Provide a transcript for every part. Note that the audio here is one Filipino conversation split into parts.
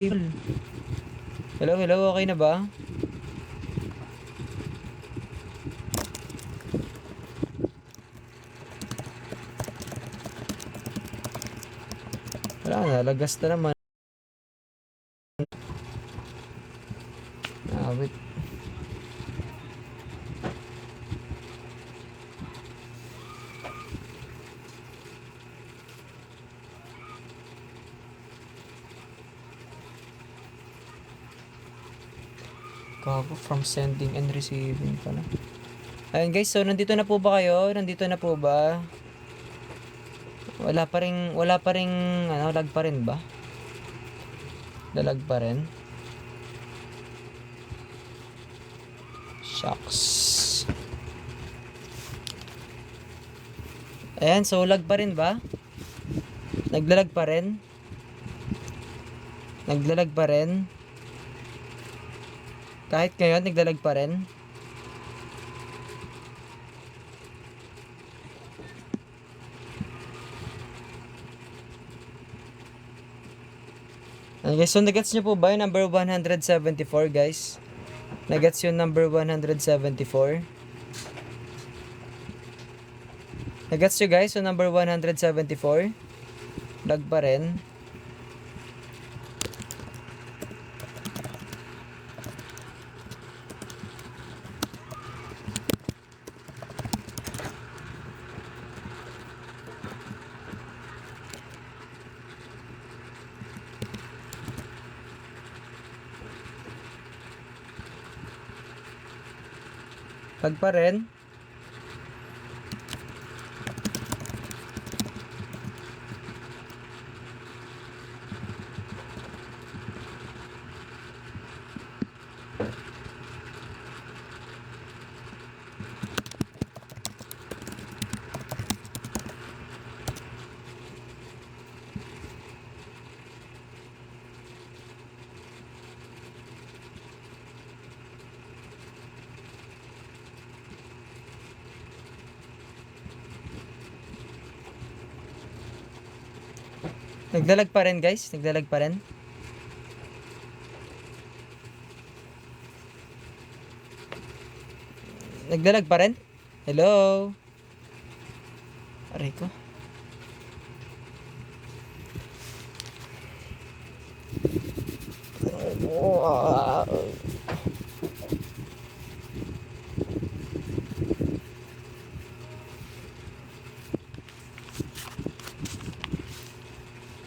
Hello, hello, okay na ba? Wala na, lagas na naman. Wait. Gago, from sending and receiving pala. Ayun guys, so nandito na po ba kayo? Nandito na po ba? Wala pa ring, lag pa rin ba? Lalag pa rin. Shucks. Ayan, so lag pa rin ba? Naglalag pa rin? Naglalag pa rin? Kahit ngayon, naglalag pa rin? Okay, so nagets nyo po ba yung number 174 guys? Nagets yung number 174? Nagets nyo guys yung number 174? Lag pa rin? Lag pa rin? Naglalag pa rin guys? Naglalag pa rin? Naglalag pa rin? Hello? Aray ko.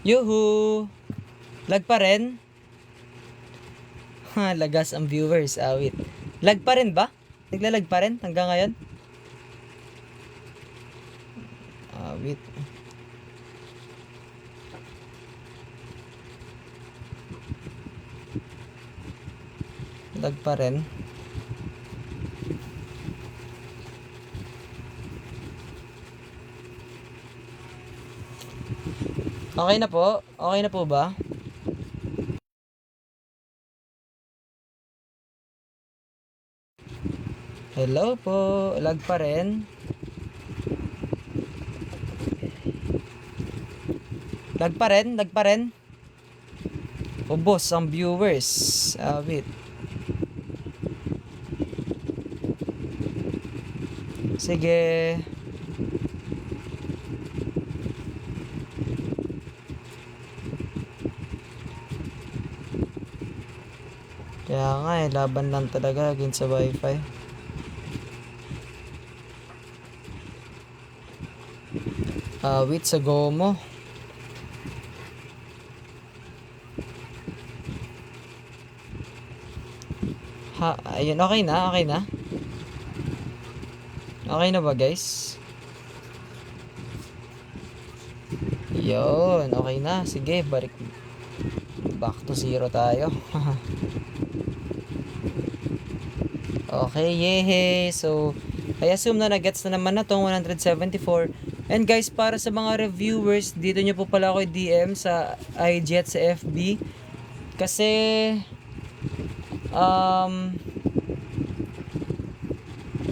Yuhu! Lag pa rin? Ha, lagas ang viewers. Wait. Lag pa rin ba? Naglalag pa rin hanggang ngayon? Wait. Lag pa rin. Okay na po? Okay na po ba? Hello po. Lag pa rin? Lag pa rin? Lag pa rin? Ubos ang viewers. Wait. Sige. Kaya nga laban lang talaga against sa wifi. Wait sa Gomo. Ayun, okay na, okay na. Okay na ba guys? Yun, okay na. Sige, back to zero tayo. Okay, yehey. So, I assume na nagets na naman na tong 174. And guys, para sa mga reviewers, dito nyo po pala ako DM sa IG at sa FB. Kasi,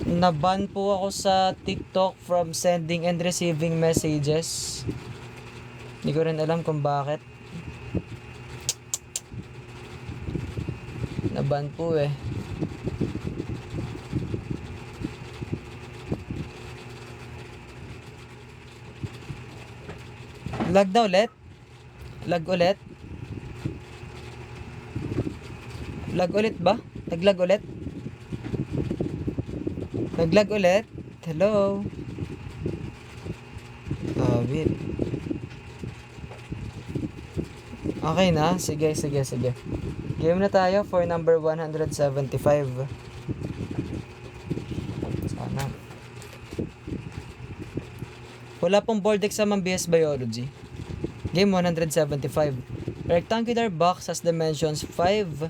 naban po ako sa TikTok from sending and receiving messages. Hindi ko rin alam kung bakit. Naban po eh. Lag na ulit? Lag ulit? Lag ulit ba? Naglag ulit? Naglag ulit? Hello? Wait. Okay na? Sige. Game na tayo for number 175. Sana. Wala pong board exam ang BS Biology. Game 175. Rectangular box has dimensions 5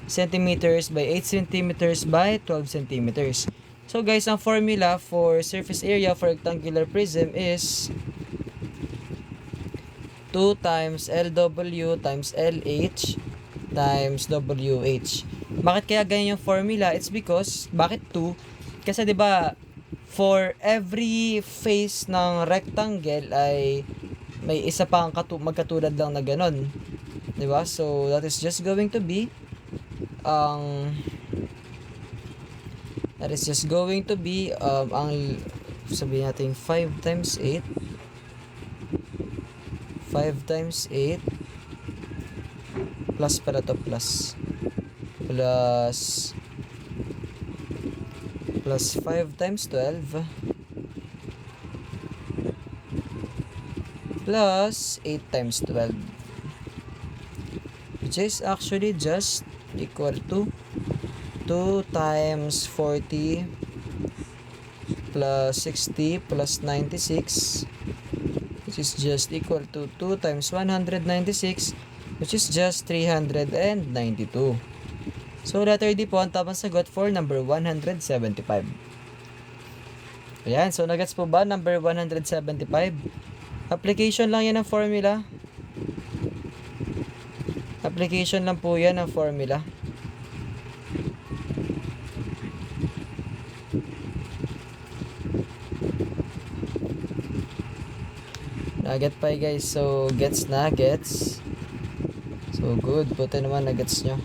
centimeters by 8 centimeters by 12 centimeters. So guys, ang formula for surface area for rectangular prism is 2 times LW times LH times WH. Bakit kaya ganyan yung formula? It's because, bakit 2? Kasi 'di ba for every face ng rectangle ay may isa pang magkatulad lang na ganon. 'Di ba? So that is just going to be ang sabihin natin 5 times 8 plus pala to plus 5 times 12 plus 8 times 12, which is actually just equal to 2 times 40 plus 60 plus 96, which is just equal to 2 times 196, which is just 392. So letter D po ang tamang sagot for number 175. Ayan, so nagets po ba number 175? Application lang yan ng formula. Application lang po yan ng formula. Naget pa guys. So gets na, gets. So good. Buti naman na gets nyo.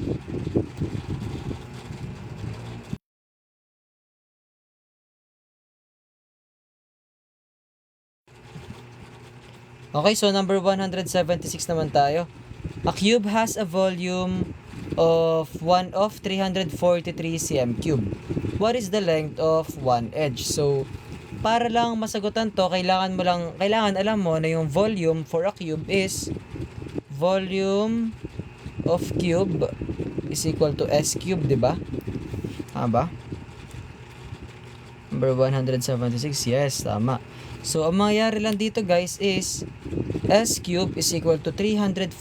Okay, so number 176 naman tayo. A cube has a volume of 343 cm cube. What is the length of one edge? So, para lang masagutan to, kailangan alam mo na yung volume for a cube is volume of cube is equal to S cube, di ba? Ba? Number 176, yes, tama. So, ang mangyayari lang dito guys is S cube is equal to 343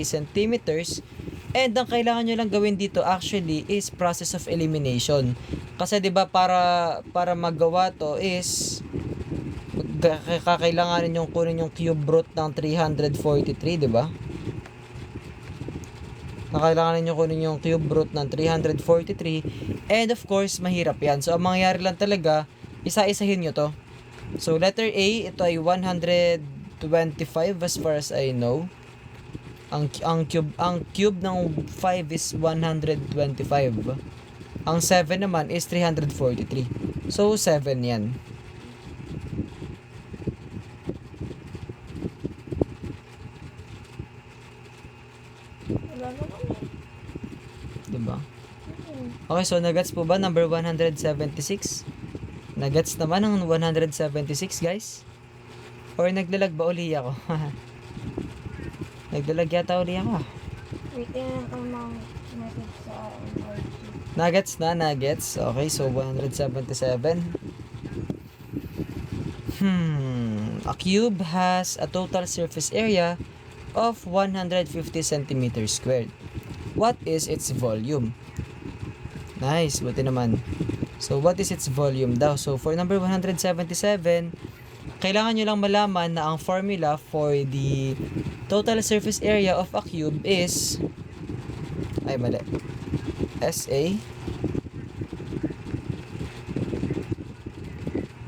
centimeters, and ang kailangan nyo lang gawin dito actually is process of elimination. Kasi 'di ba para magawa to is kakailanganin yung kunin yung cube root ng 343, 'di ba? Kakailanganin nyo kunin yung cube root ng 343, and of course mahirap yan. So ang mangyayari lang talaga, isa-isahin nyo to. So letter A, ito ay 125 as far as I know. Ang cube ng 5 is 125. Ang 7 naman is 343. So 7 yan. Diba? Okay, so nagets po ba number 176? Nagets naman ang 176 guys? Or naglalag ba uli ako? Naglalag yata uli ako. Wait, ang mga message sa RG. Nuggets na, nuggets. Okay, so 177. A cube has a total surface area of 150 centimeters squared. What is its volume? Nice, buti naman. So, what is its volume daw? So, for number 177, kailangan nyo lang malaman na ang formula for the total surface area of a cube is SA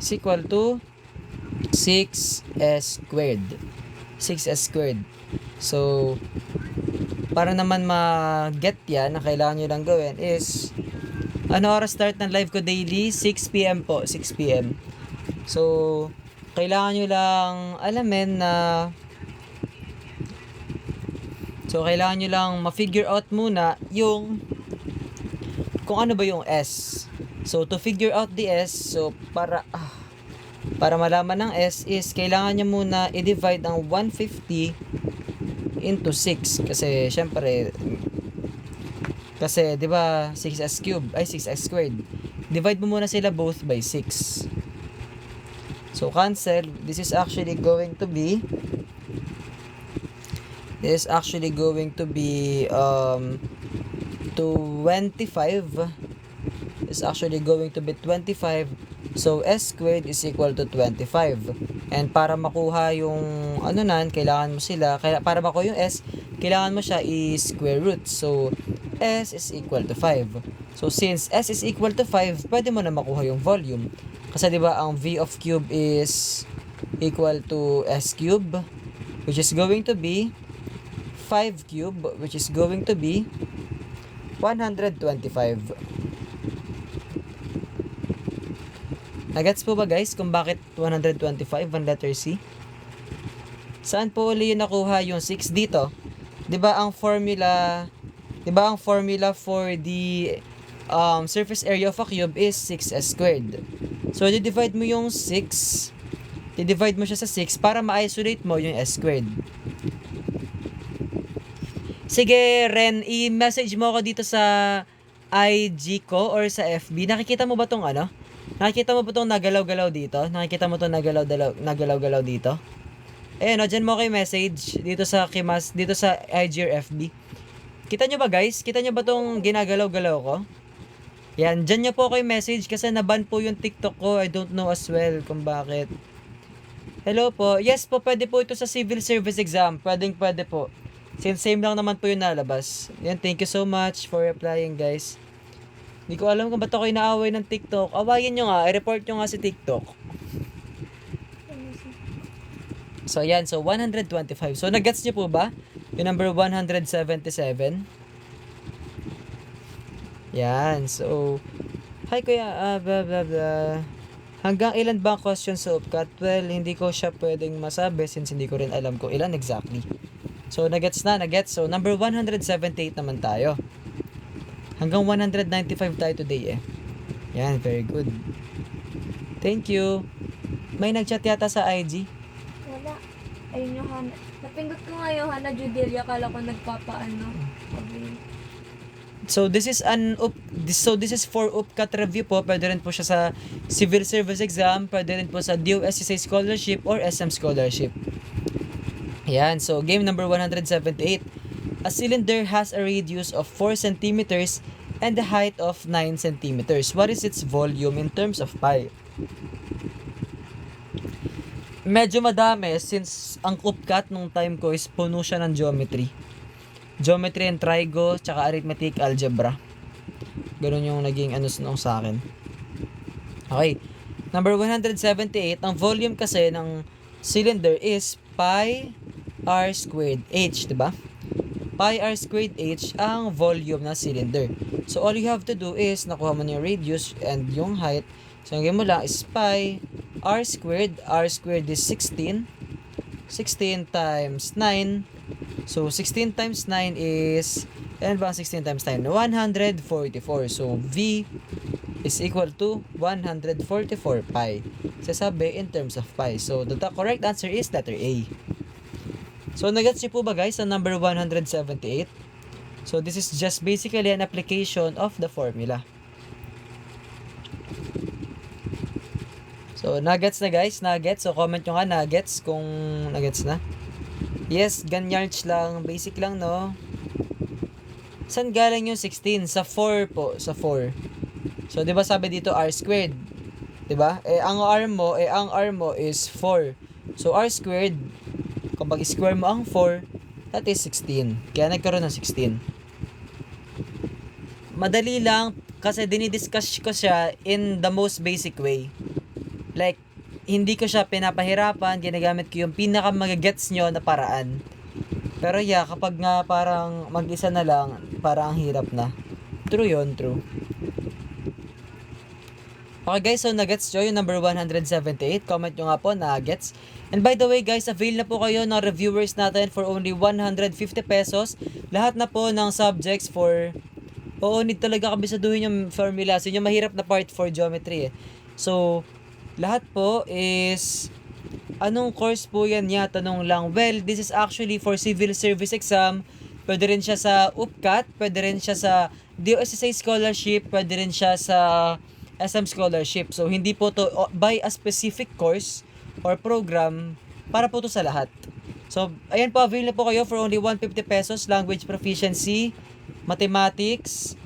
is equal to 6S squared. 6S squared. So, para naman ma-get yan, na kailangan nyo lang gawin is, ano oras start ng live ko daily? 6pm po, 6pm. So, kailangan nyo lang alamin na, so kailangan nyo lang ma-figure out muna yung, kung ano ba yung S. So, to figure out the S, so para malaman ng S is, kailangan nyo muna i-divide ang 150 into 6 kasi syempre kasi 'di ba 6x cube ay 6x squared, divide mo muna sila both by 6, so cancel. This is actually going to be 25. Is actually going to be 25. So, S squared is equal to 25. And para makuha yung ano nan, kailangan mo sila, para makuha yung S, kailangan mo siya i-square root. So, S is equal to 5. So, since S is equal to 5, pwede mo na makuha yung volume. Kasi 'di ba ang V of cube is equal to S cube, which is going to be 5 cube, which is going to be 125. Nagets po ba guys kung bakit 125 ang letter C? Saan po uli yung nakuha yung 6 dito? 'Di ba ang formula for the surface area of a cube is 6s squared. So i-divide mo yung 6, i-divide mo siya sa 6 para ma-isolate mo yung s squared. Sige, Ren, i-message mo ako dito sa IG ko or sa FB. Nakikita mo ba tong ano? Nakikita mo ba itong nagalaw-galaw dito? Nakikita mo itong nagalaw-galaw dito? Ayan o, dyan mo kayo message dito sa Kimas, dito sa IG or FB. Kita nyo ba guys? Kita nyo ba itong ginagalaw-galaw ko? Yan, dyan nyo po kayo message kasi naban po yung TikTok ko. I don't know as well kung bakit. Hello po. Yes po, pwede po ito sa civil service exam. Pwede po. Since same lang naman po yung nalabas. Yan, thank you so much for replying guys. Hindi ko alam kung ba't ako inaaway ng TikTok. Awayin nyo nga, i-report nyo nga si TikTok. So, yan. So, 125. So, nag-gets nyo po ba? Yung number 177. Yan. So, hi kuya. Blah, blah, blah. Hanggang ilan ba ang question sa UPCAT? Well, hindi ko siya pwedeng masabi since hindi ko rin alam kung ilan exactly. So, nag-gets na. So, number 178 naman tayo. Hanggang 195 tayo today eh. Yan, very good. Thank you. May nag-chat yata sa IG. Wala. Ayun yung Hana. Napindot ko nga yung Hana Judelia. Kala ko nagpapaano. Okay. So this is for UPCAT review po. Pwede rin po siya sa civil service exam. Pwede rin po sa DOSSA scholarship or SM scholarship. Yan. So game number 178. A cylinder has a radius of 4 centimeters and the height of 9 centimeters. What is its volume in terms of pi? Medyo madami since ang UPCAT nung time ko is puno siya ng geometry. Geometry and trigo, tsaka arithmetic algebra. Ganun yung naging nung sa akin. Okay. Number 178, ang volume kasi ng cylinder is pi r squared h, diba? Pi r squared h ang volume ng cylinder. So, all you have to do is, nakuha mo na yung radius and yung height. So, ang mo lang is pi r squared. R squared is 16. 16 times 9. So, 16 times 9 is, ano ba ang 16 times 9? 144. So, V is equal to 144 pi. Sasabi in terms of pi. So, the correct answer is letter A. So, nagets niyo po ba guys sa number 178? So, this is just basically an application of the formula. So, nuggets na guys, nuggets. So, comment nyo nga nuggets kung nuggets na. Yes, ganyards lang. Basic lang, no? Saan galing yung 16? Sa 4 po. Sa 4. So, di ba sabi dito r squared? Di ba? Ang r mo is 4. So, r squared, kapag square mo ang 4, that is 16. Kaya nagkaroon ng 16. Madali lang kasi dinidiscuss ko siya in the most basic way. Like, hindi ko siya pinapahirapan, ginagamit ko yung pinaka-magagets nyo na paraan. Pero yeah, kapag nga parang mag-isa na lang, parang ang hirap na. True yun, true. Okay guys, so nagets nyo yung number 178. Comment nyo nga po na gets. And by the way guys, avail na po kayo ng reviewers natin for only 150 pesos. Lahat na po ng subjects for... Oo, need talaga kabisaduhin yung formula. So yung mahirap na part for geometry eh. So, lahat po is... Anong course po yan niya? Tanong lang. Well, this is actually for civil service exam. Pwede rin siya sa UPCAT. Pwede rin siya sa DOSSA scholarship. Pwede rin siya sa SM scholarship. So, hindi po to by a specific course or program para po to sa lahat. So, ayan po, avail na po kayo for only 150 pesos. Language proficiency, mathematics,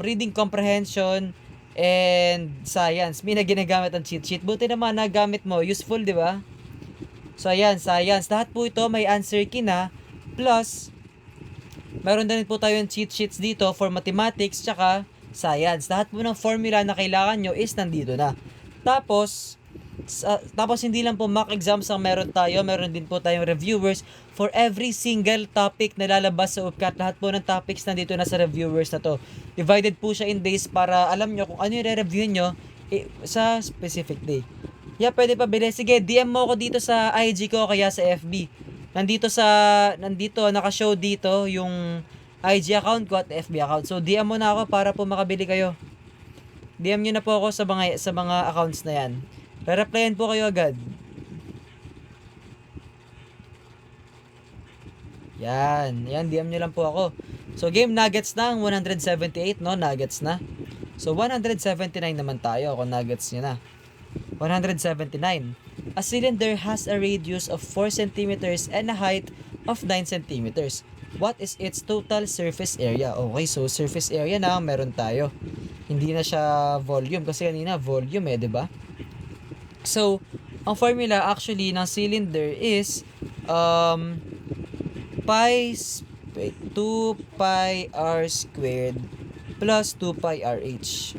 reading comprehension, and science. May na ginagamit ang cheat sheet. Buti naman nagamit mo. Useful, di ba? So, ayan, science. Lahat po ito may answer key na. Plus, meron din po tayo yung cheat sheets dito for mathematics tsaka science. Lahat po ng formula na kailangan nyo is nandito na. Tapos hindi lang po mock exams ang meron tayo. Meron din po tayong reviewers for every single topic na lalabas sa UPCAT. Lahat po ng topics nandito na sa reviewers na to. Divided po siya in days para alam nyo kung ano yung re-review nyo sa specific day. Yeah, pwede pa bili. Sige, DM mo ako dito sa IG ko kaya sa FB. Nandito, naka-show dito yung IG account ko at FB account. So, DM mo na ako para po makabili kayo. DM nyo na po ako sa mga accounts na yan. Re-replyan po kayo agad. Yan, DM nyo lang po ako. So, game nuggets na ang 178, no? Nuggets na. So, 179 naman tayo kung nuggets nyo na. 179. A cylinder has a radius of 4 centimeters and a height of 9 centimeters. What is its total surface area? Okay, so surface area na meron tayo. Hindi na siya volume kasi kanina volume eh, 'di ba? So, ang formula actually ng cylinder is 2 pi r squared plus 2 pi rh.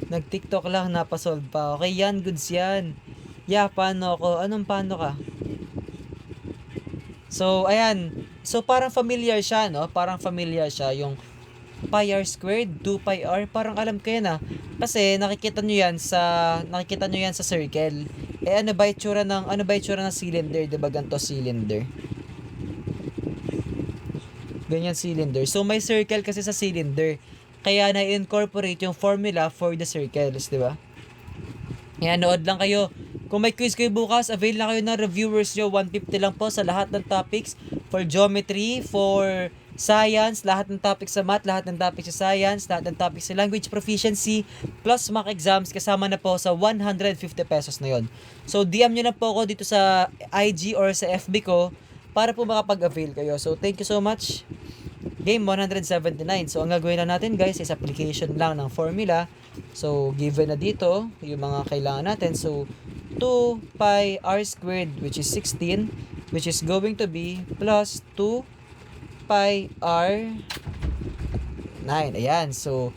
Nag-TikTok lang, napasolve pa. Okay, yan, goods yan. Yeah, paano ako? Paano ka? So, ayan. So, parang familiar siya, no? Parang familiar siya. Yung pi r squared, 2 pi r. Parang alam ko yan, ah. Kasi, nakikita nyo yan sa circle. Eh, ano ba itsura ng cylinder? Diba ganito cylinder? Ganyan cylinder. So, may circle kasi sa cylinder. Kaya na-incorporate yung formula for the circles, di ba? Yan, nood lang kayo. Kung may quiz kayo bukas, avail na kayo ng reviewers nyo. 150 lang po sa lahat ng topics. For geometry, for science, lahat ng topics sa math, lahat ng topics sa science, lahat ng topics sa language proficiency, plus mock exams, kasama na po sa 150 pesos na yon. So, DM nyo na po ako dito sa IG or sa FB ko para po makapag-avail kayo. So, thank you so much. Game 179. So, ang gagawin na natin guys is application lang ng formula. So, given na dito yung mga kailangan natin. So, 2 pi r squared which is 16 which is going to be plus 2 pi r 9. Ayan. So,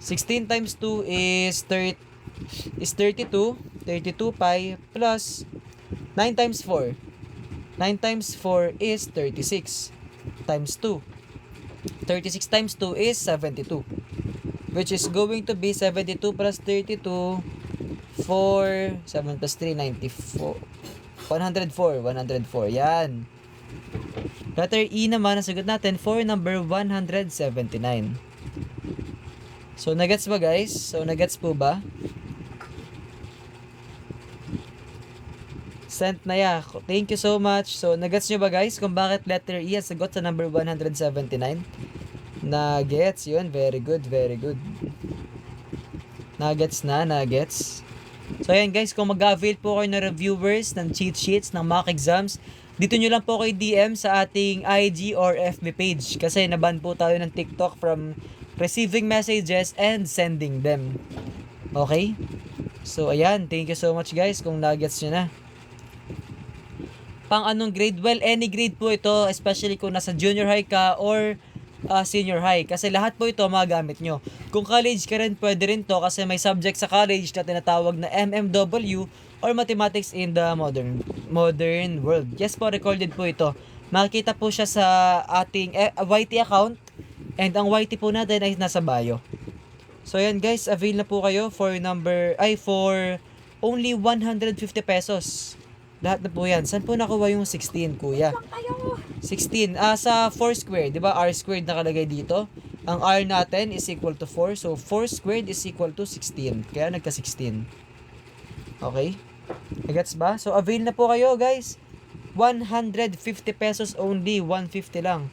16 times 2 is 32. 32 pi plus 9 times 4. 9 times 4 is 36 times 2. 36 times 2 is 72. Which is going to be 72 plus 32, 4, 7 plus 3, 94. 104. Yan. Letter E naman, ang sagot natin for number 179. So, nagets ba guys? So, nagets po ba? Sent na ya. Thank you so much. So, nagets nyo ba guys kung bakit letter E ang sagot sa number 179? Nuggets, yun. Very good, very good. Nuggets. So, ayan guys, kung mag-avail po kayo ng reviewers, ng cheat sheets, ng mock exams, dito nyo lang po kayo DM sa ating IG or FB page. Kasi naban po tayo ng TikTok from receiving messages and sending them. Okay? So, ayan. Thank you so much guys kung nuggets nyo na. Pang anong grade? Well, any grade po ito, especially kung nasa junior high ka or senior high. Kasi lahat po ito magagamit nyo. Kung college ka rin, pwede rin to kasi may subject sa college na tinatawag na MMW or mathematics in the modern world. Yes po, recorded po ito. Makikita po siya sa ating YT account, and ang YT po natin ay nasa bio. So ayan guys, avail na po kayo for only 150 pesos. Lahat na po yan. Saan po nakuha yung 16, kuya? 16. Sa 4 squared, di ba? R squared nakalagay dito. Ang R natin is equal to 4. So, 4 squared is equal to 16. Kaya nagka-16. Okay? Nagets ba? So, avail na po kayo, guys. 150 pesos only. 150 lang.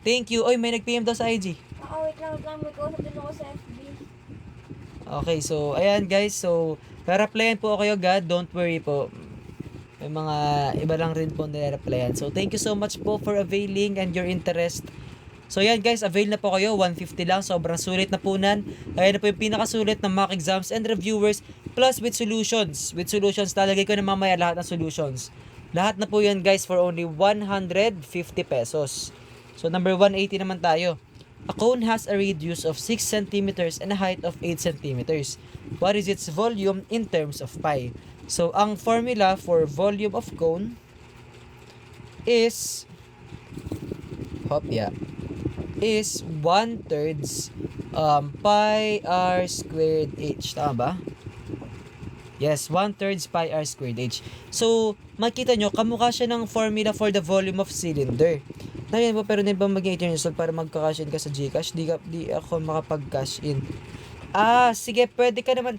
Thank you. Oy, may nag-PM daw sa IG. Wait lang. May kausap din ako sa FB. Okay, so, ayan guys. So, para-replyan po kayo, God. Don't worry po. May mga iba lang rin po nire-replyan. So, thank you so much po for availing and your interest. So, yan guys, avail na po kayo. 150 lang. Sobrang sulit na po nan. Ayan na po yung pinakasulit ng mock exams and reviewers plus with solutions. With solutions, talagay ko na mamaya lahat ng solutions. Lahat na po yan guys for only 150 pesos. So, number 180 naman tayo. A cone has a radius of 6 centimeters and a height of 8 centimeters. What is its volume in terms of pi? So, ang formula for volume of cone is is 1/3 pi r squared h. Tama ba? Yes, 1/3 pi r squared h. So, makita nyo, kamukha siya ng formula for the volume of cylinder. Ngayon po, pero din ba mag-18 years old para magka-cash in ka sa Gcash? Di ako makapag-cash in. Sige, pwede ka naman.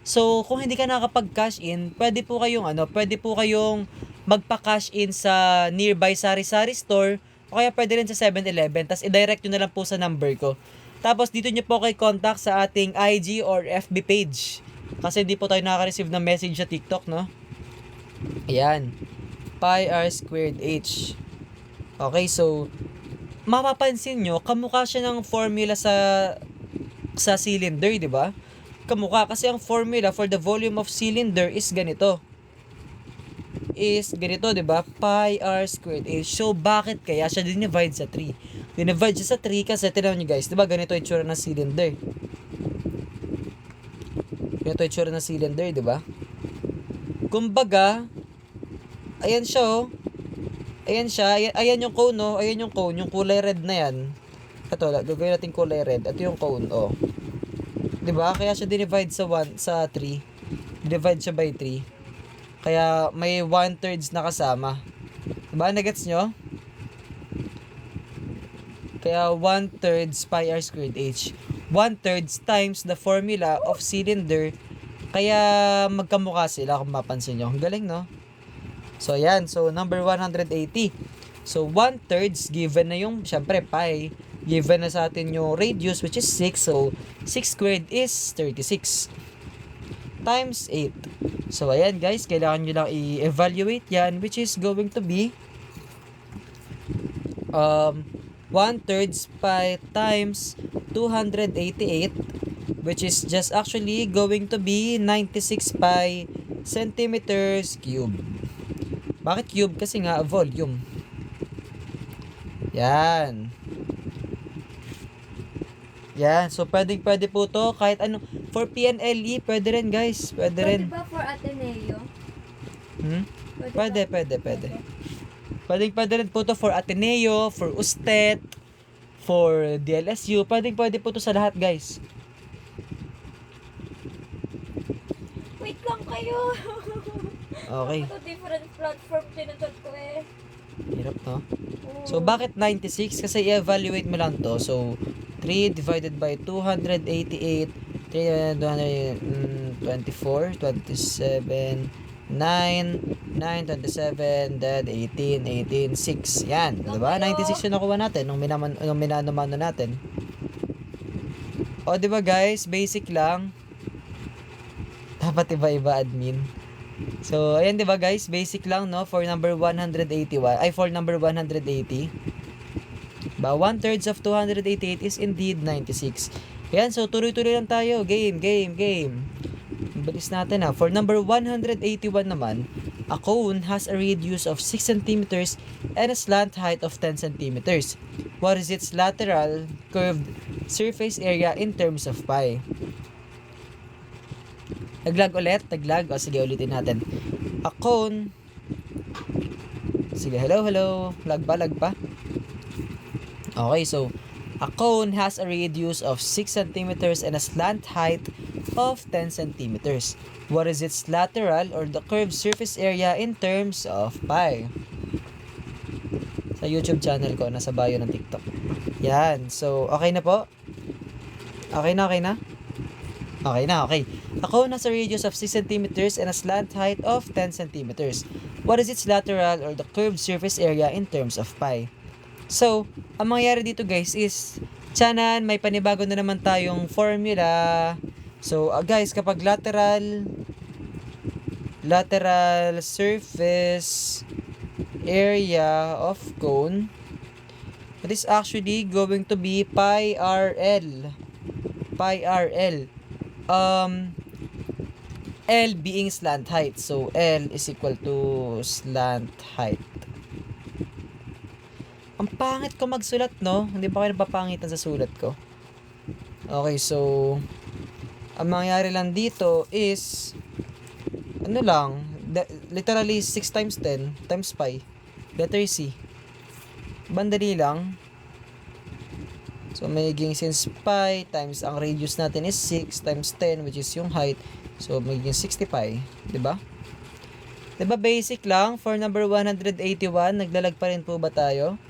So, kung hindi ka nakakapag-cash in, pwede po kayong magpa-cash in sa nearby sari-sari store o kaya pwede rin sa 7-Eleven. Tapos i-direct nyo na lang po sa number ko. Tapos dito nyo po kayo contact sa ating IG or FB page. Kasi hindi po tayo nakaka-receive ng message sa TikTok, no? Ayan. Pi r squared h. Okay, so mapapansin nyo, kamukha siya ng formula sa cylinder, di ba? Kamukha kasi ang formula for the volume of cylinder is ganito. Di ba? Pi r squared h. So, bakit kaya siya dinivide sa 3? Dinivide siya sa 3 kasi, tignan nyo guys, di ba ganito yung itsura ng cylinder? Ganito yung itsura ng cylinder, di ba? Kumbaga, ayan siya, oh. Ayan siya, ayan yung cone, oh. Ayan yung cone, yung kulay red na yan. Ito, gagawin natin kulay red. Ito yung cone, oh. 'Di ba? Kaya siya dinivide sa 3. Divide siya by 3. Kaya may 1/3 na kasama. 'Di ba? Nagets nyo? Kaya 1/3 pi r squared h. 1/3 times the formula of cylinder. Kaya magkamukha sila kung mapansin nyo. Ang galing, no? So, yan. So, number 180. So, 1/3 given na yung, syempre, pi. Given na sa atin yung radius which is 6. So, 6 squared is 36. Times 8. So, ayan guys. Kailangan nyo lang i-evaluate yan which is going to be 1/3 pi times 288 which is just actually going to be 96 pi centimeters cube. Bakit cube? Kasi nga volume. Yan. Yan. So, pwede po to. Kahit ano. For PNLE, pwede rin guys. Pwede rin. Pwede ba for Ateneo? Pwede. Pwede rin po to for Ateneo, for USTET, for DLSU. Pwede po to sa lahat guys. Wait lang kayo. Okay. Ito different platform tinatod ko eh. Hirap, no? So, bakit 96? Kasi i-evaluate mo lang to. So, 3 divided by 288, 24, 27, 9, 27, then 18, 6. Yan, diba? 96 yung nakuha natin nung minano-mano natin. O, diba guys? Basic lang. Dapat iba-iba admin. So, ayan diba guys? Basic lang, no? For number 181. For number 180. Ba, 1/3 of 288 is indeed 96. Ayan, so tuloy-tuloy lang tayo. Game. Bilis natin ha. For number 181 naman, a cone has a radius of 6 centimeters and a slant height of 10 centimeters. What is its lateral curved surface area in terms of pi? Naglag ulit, naglag. O sige, ulitin natin. A cone. Sige, hello. Lag pa. Okay, so a cone has a radius of 6 centimeters and a slant height of 10 centimeters. What is its lateral or the curved surface area in terms of pi? Sa YouTube channel ko, nasa bio ng TikTok. Yan. So, okay na po? Okay na? Okay. A cone has a radius of 6 centimeters and a slant height of 10 centimeters. What is its lateral or the curved surface area in terms of pi? So, ang mangyayari dito guys is, tiyanan, may panibago na naman tayong formula. So, guys, kapag lateral surface area of cone, it is actually going to be pi RL. L being slant height. So, L is equal to slant height. Ang pangit ko magsulat, no? Hindi ba kayo napapangitan sa sulat ko? Okay, so ang mangyayari lang dito is literally 6 times 10 times pi. Letter C. Bandali lang. So, magiging since pi times ang radius natin is 6 times 10 which is yung height. So, magiging 60 pi. Diba? Diba basic lang? For number 181, naglalag pa rin po ba tayo?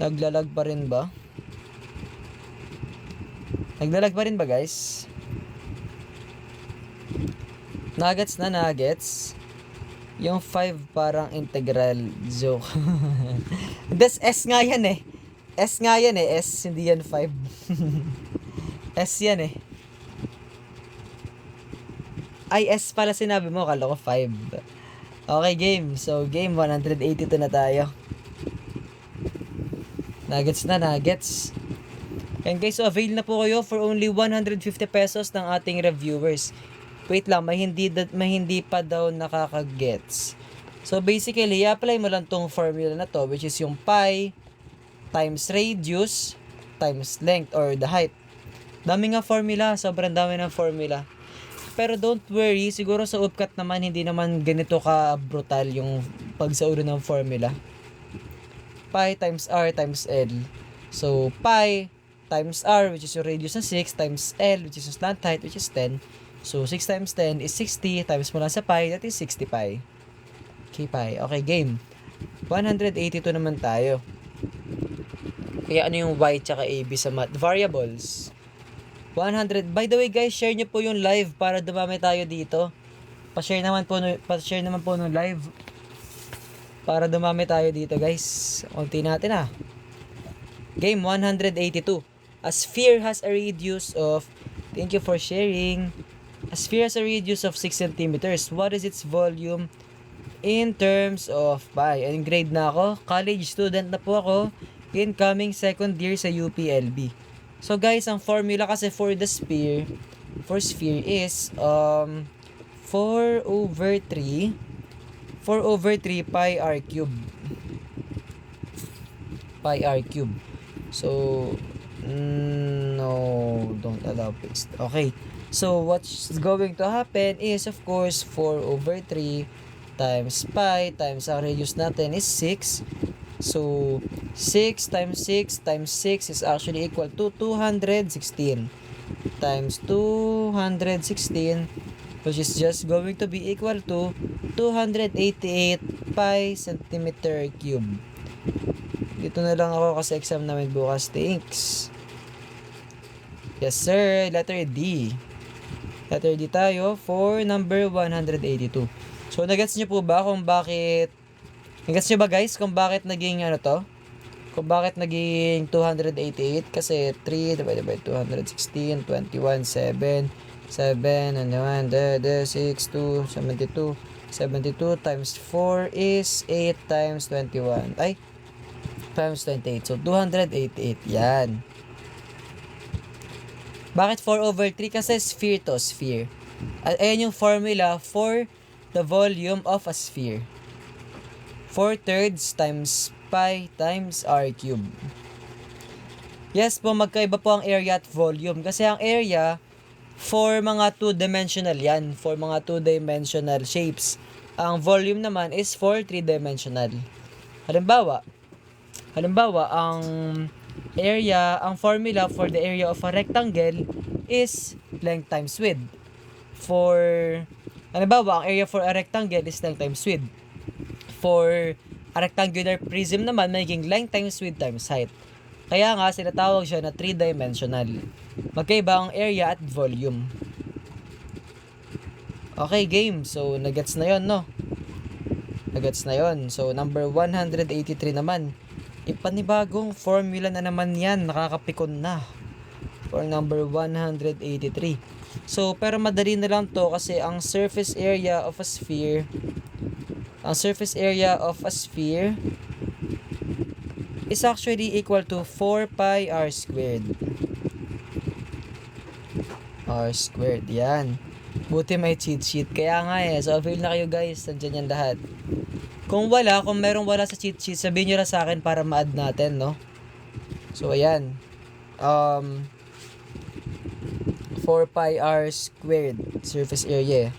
Naglalag pa rin ba? Naglalag pa rin ba guys? Nuggets. Yung 5 parang integral. Joke. This S nga yan eh. S, hindi yan 5. S yan eh. Ay, S pala sinabi mo. Kala ko 5. Okay, game. So, game 182 na tayo. Nuggets. And guys, so avail na po kayo for only 150 pesos ng ating reviewers. Wait lang, may hindi pa daw nakaka-gets. So, basically, i-apply mo lang tong formula na to, which is yung pi times radius times length or the height. Dami nga formula, sobrang dami ng formula. Pero don't worry, siguro sa UPCAT naman, hindi naman ganito ka brutal yung pagsauro ng formula. Pi times r times L. So, pi times r, which is yung radius na 6, times L, which is yung slant height, which is 10. So, 6 times 10 is 60, times mo lang sa pi, that is 60 pi. Okay, pi. Okay, game. 182 naman tayo. Kaya ano yung y tsaka ab sa math? Variables. 100. By the way guys, share nyo po yung live para dumami tayo dito. Pa-share naman po ng live para dumami tayo dito guys. Unti natin ah. Game 182. A sphere has a radius of, thank you for sharing. A sphere has a radius of 6 centimeters. What is its volume in terms of pi? And grade na ako. College student na po ako. Incoming second year sa UPLB. So guys, ang formula kasi for sphere is 4 over 3 pi r cube. So, no, don't allow paste. Okay. So, what's going to happen is, of course, 4 over 3 times pi times ang radius natin is 6. So, 6 times 6 times 6 is actually equal to 216 times 216, which is just going to be equal to 288 pi centimeter cube. Dito na lang ako kasi exam namin bukas. Thanks. Yes sir, letter D. Letter D tayo for number 182. So, nagets nyo po ba kung bakit Nagets nyo ba guys kung bakit naging Kung bakit naging 288? Kasi 3 divided by 216, 21, 7, 7, and 1, 6, 2, 72. 72 times 4 is 8 times 21. Ay, times 28. So, 288. Yan. Bakit 4 over 3? Kasi sphere to, sphere. At ayan yung formula for the volume of a sphere. 4/3 times pi times r cube. Yes po, magkaiba po ang area at volume. Kasi ang area, for mga two-dimensional yan. For mga two-dimensional shapes. Ang volume naman is for three-dimensional. Halimbawa, ang formula for the area of a rectangle is length times width. Halimbawa, ang area for a rectangle is length times width. For a rectangular prism naman, magiging length times width times height. Kaya nga, sinatawag siya na three-dimensional. Magkaiba ang area at volume. Okay, game. So, nagets na yon, no? Nagets na yon. So, number 183 naman. Ipanibagong formula na naman yan. Nakakapikon na. For number 183. So, pero madali na lang to kasi ang surface area of a sphere is actually equal to 4 pi r squared. R squared, yan. Buti may cheat sheet. Kaya nga so avail na kayo guys. Nandiyan yan lahat. Kung merong wala sa cheat sheet, sabihin nyo lang sa akin para ma-add natin, no? So, ayan. 4 pi r squared surface area.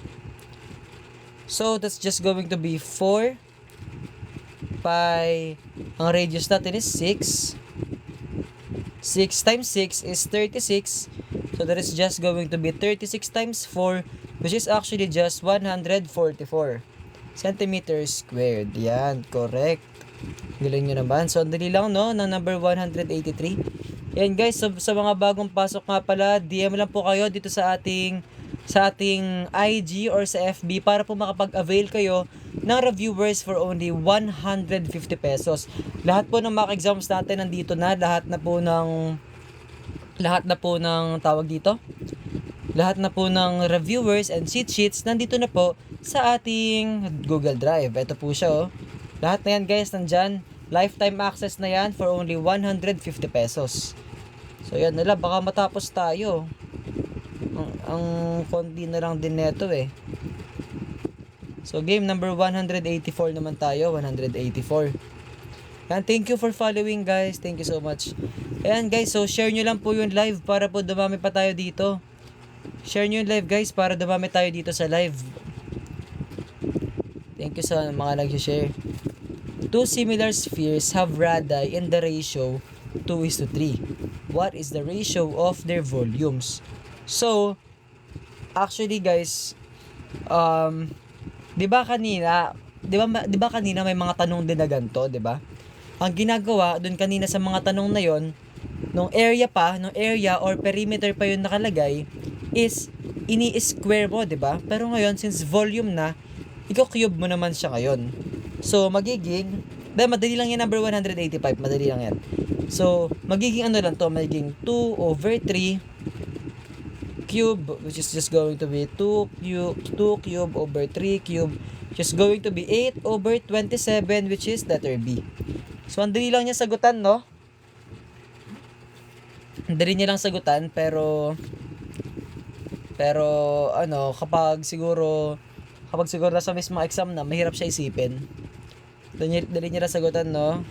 So, that's just going to be 4 pi. Ang radius natin is 6. 6 times 6 is 36. So, that is just going to be 36 times 4, which is actually just 144 centimeters squared. Yan, correct. Galing nyo naman. So, ang dali lang, no? Ng number 183. Yan, guys. So, sa mga bagong pasok nga pala, DM lang po kayo dito sa ating IG or sa FB para po makapag-avail kayo ng reviewers for only 150 pesos. Lahat po ng mock exams natin nandito na. Lahat na po ng tawag dito. Lahat na po ng reviewers and cheat sheets nandito na po sa ating Google Drive. Ito po siya, oh. Lahat na yan, guys, nandyan. Lifetime access na yan for only 150 pesos. So, yan nila. Baka matapos tayo. Ang konti na lang din neto So, game number 184 naman tayo. 184. And thank you for following, guys. Thank you so much. Ayan, guys. So, share nyo lang po yung live para po dumami pa tayo dito. Share nyo yung live, guys, para dumami tayo dito sa live. Thank you sa mga nag-share. Two similar spheres have radii in the ratio 2:3. What is the ratio of their volumes? So, actually, guys, di ba kanina may mga tanong din na ganito, di ba? Ang ginagawa doon kanina sa mga tanong na yon, nung area or perimeter pa yun nakalagay, is ini-square mo, di ba? Pero ngayon, since volume na, i-cube mo naman siya ngayon. So, magiging, madali lang yan, number 185, madali lang yan. So, magiging magiging 2/3 cube, which is just going to be 2 cube over 3 cube, which is going to be 8/27, which is letter B. So, ang dali lang niya sagutan, no? Ang dali niya lang sagutan, pero kapag siguro sa mismong exam na, mahirap siya isipin. Dali niya lang sagutan, no?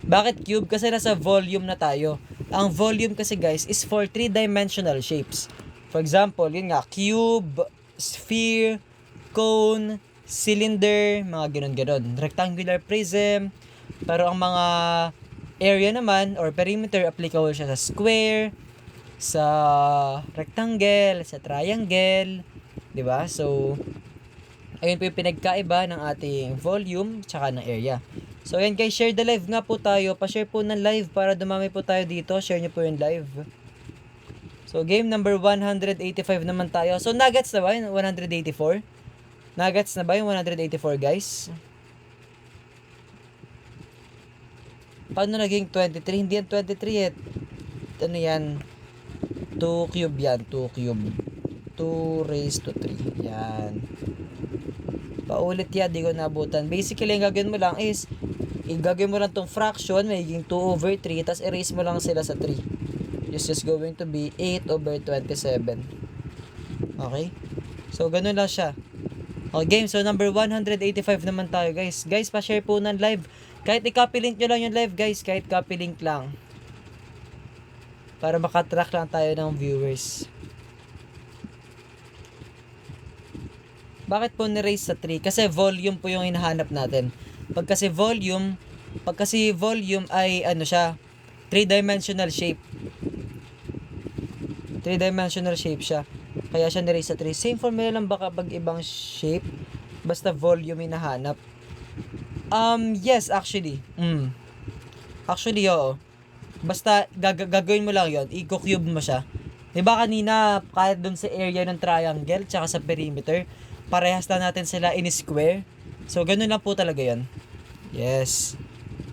Bakit cube? Kasi nasa volume na tayo. Ang volume kasi, guys, is for three-dimensional shapes. For example, yun nga, cube, sphere, cone, cylinder, mga ganon-ganon. Rectangular prism. Pero ang mga area naman, or perimeter, applicable siya sa square, sa rectangle, sa triangle. Diba? So, ayun po yung pinagkaiba ng ating volume tsaka ng area. So, ayan guys, share the live nga po tayo. Pa-share po ng live para dumami po tayo dito. Share nyo po yung live. So, game number 185 naman tayo. So, nuggets na ba yung 184? Nuggets na ba yung 184, guys? Paano naging 23? Hindi yan 23 Ano yan? 2 cube yan. 2 cube. 2 raised to 3. Yan. Paulit yan. Di ko nabutan. Basically, ang gagawin mo lang is gagawin mo lang tong fraction, magiging 2/3, tapos erase mo lang sila sa 3. This is going to be 8/27. Okay? So, ganun lang siya. Okay, game. So, number 185 naman tayo, guys. Guys, pa-share po ng live. Kahit i-copy link nyo lang yung live, guys. Kahit copy link lang. Para makatrack lang tayo ng viewers. Bakit po ni-raise sa 3? Kasi volume po yung hinahanap natin. Pag kasi volume ay ano siya, 3-dimensional shape. 3-dimensional shape siya. Kaya siya ni-raise sa 3. Same formula lang ba kapag ibang shape? Basta volume hinahanap. Yes, actually. Actually, oo. Basta gagawin mo lang yon, i-cube mo siya. 'Di ba kanina kahit dun sa area ng triangle tsaka sa perimeter, parehas na natin sila in square. So ganun lang po talaga 'yon. Yes.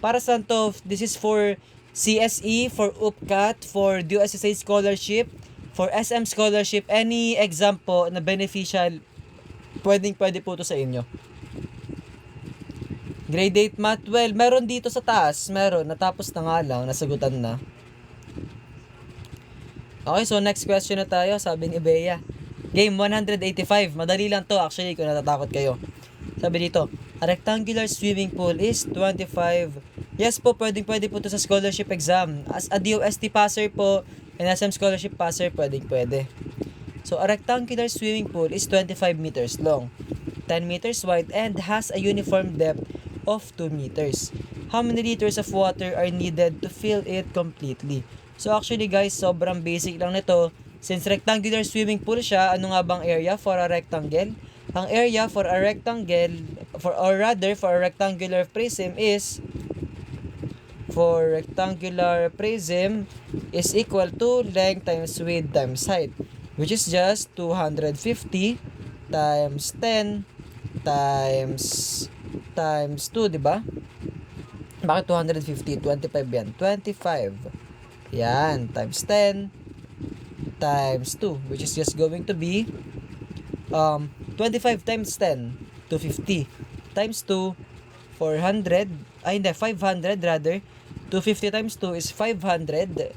Para saan to? This is for CSE, for UPCAT, for DOSSA scholarship, for SM scholarship, any exam po na beneficial, pwede po to sa inyo. Grade 8 Math, well, meron dito sa taas, meron, natapos na nga lang, nasagutan na. Okay, so next question na tayo, sabi ni Bea. Game 185, madali lang to actually kung natatakot kayo. Sabi dito, a rectangular swimming pool is 25. Yes po, pwede po to sa scholarship exam. As a DOST passer po, and SM scholarship passer, pwede. So, a rectangular swimming pool is 25 meters long, 10 meters wide, and has a uniform depth of 2 meters. How many liters of water are needed to fill it completely? So actually guys, sobrang basic lang nito. Since rectangular swimming pool siya, ano nga bang area for a rectangle? Ang area for a rectangle, for a rectangular prism is equal to length times width times height, which is just 250 times 10 times 2, di ba? Bakit 250? 25 yan. 25. Yan. Times 10 times 2, which is just going to be 25 times 10, 250. Times 2, 400. Ay, hindi. 500 rather. 250 times 2 is 500.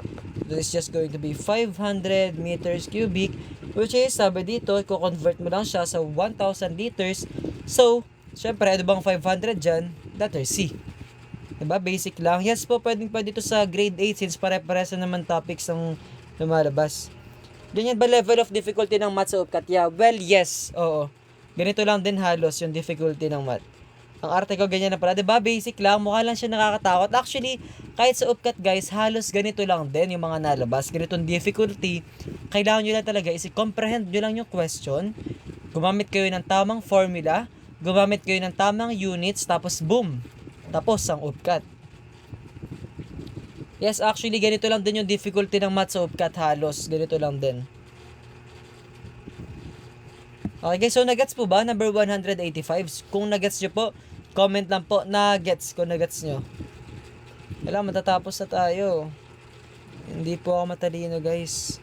This is just going to be 500 meters cubic, which is, sabi dito, i-convert mo lang siya sa 1,000 liters. So, syempre, ano bang 500 dyan? Letter C. Diba? Basic lang. Yes po, pwede ito sa grade 8 since pare-paresa naman topics ng lumalabas. Ganyan ba level of difficulty ng math sa UPCAT? Yeah, well, yes. Oo. Ganito lang din halos yung difficulty ng math. Ang arte ko ganyan na pala. Diba? Basic lang. Mukha lang siya nakakatakot. Actually, kahit sa UPCAT guys, halos ganito lang din yung mga nalabas. Ganitong difficulty. Kailangan nyo lang talaga is i-comprehend nyo lang yung question. Gumamit kayo ng tamang formula. Gumamit kayo ng tamang units. Tapos boom! Tapos ang UPCAT. Yes, actually, ganito lang din yung difficulty ng math sa UPCAT halos. Ganito lang din. Okay guys, so nagets po ba? Number 185. Kung nagets nyo po, comment lang po nagets kung nagets nyo. Wala, matatapos na tayo. Hindi po ako matalino guys.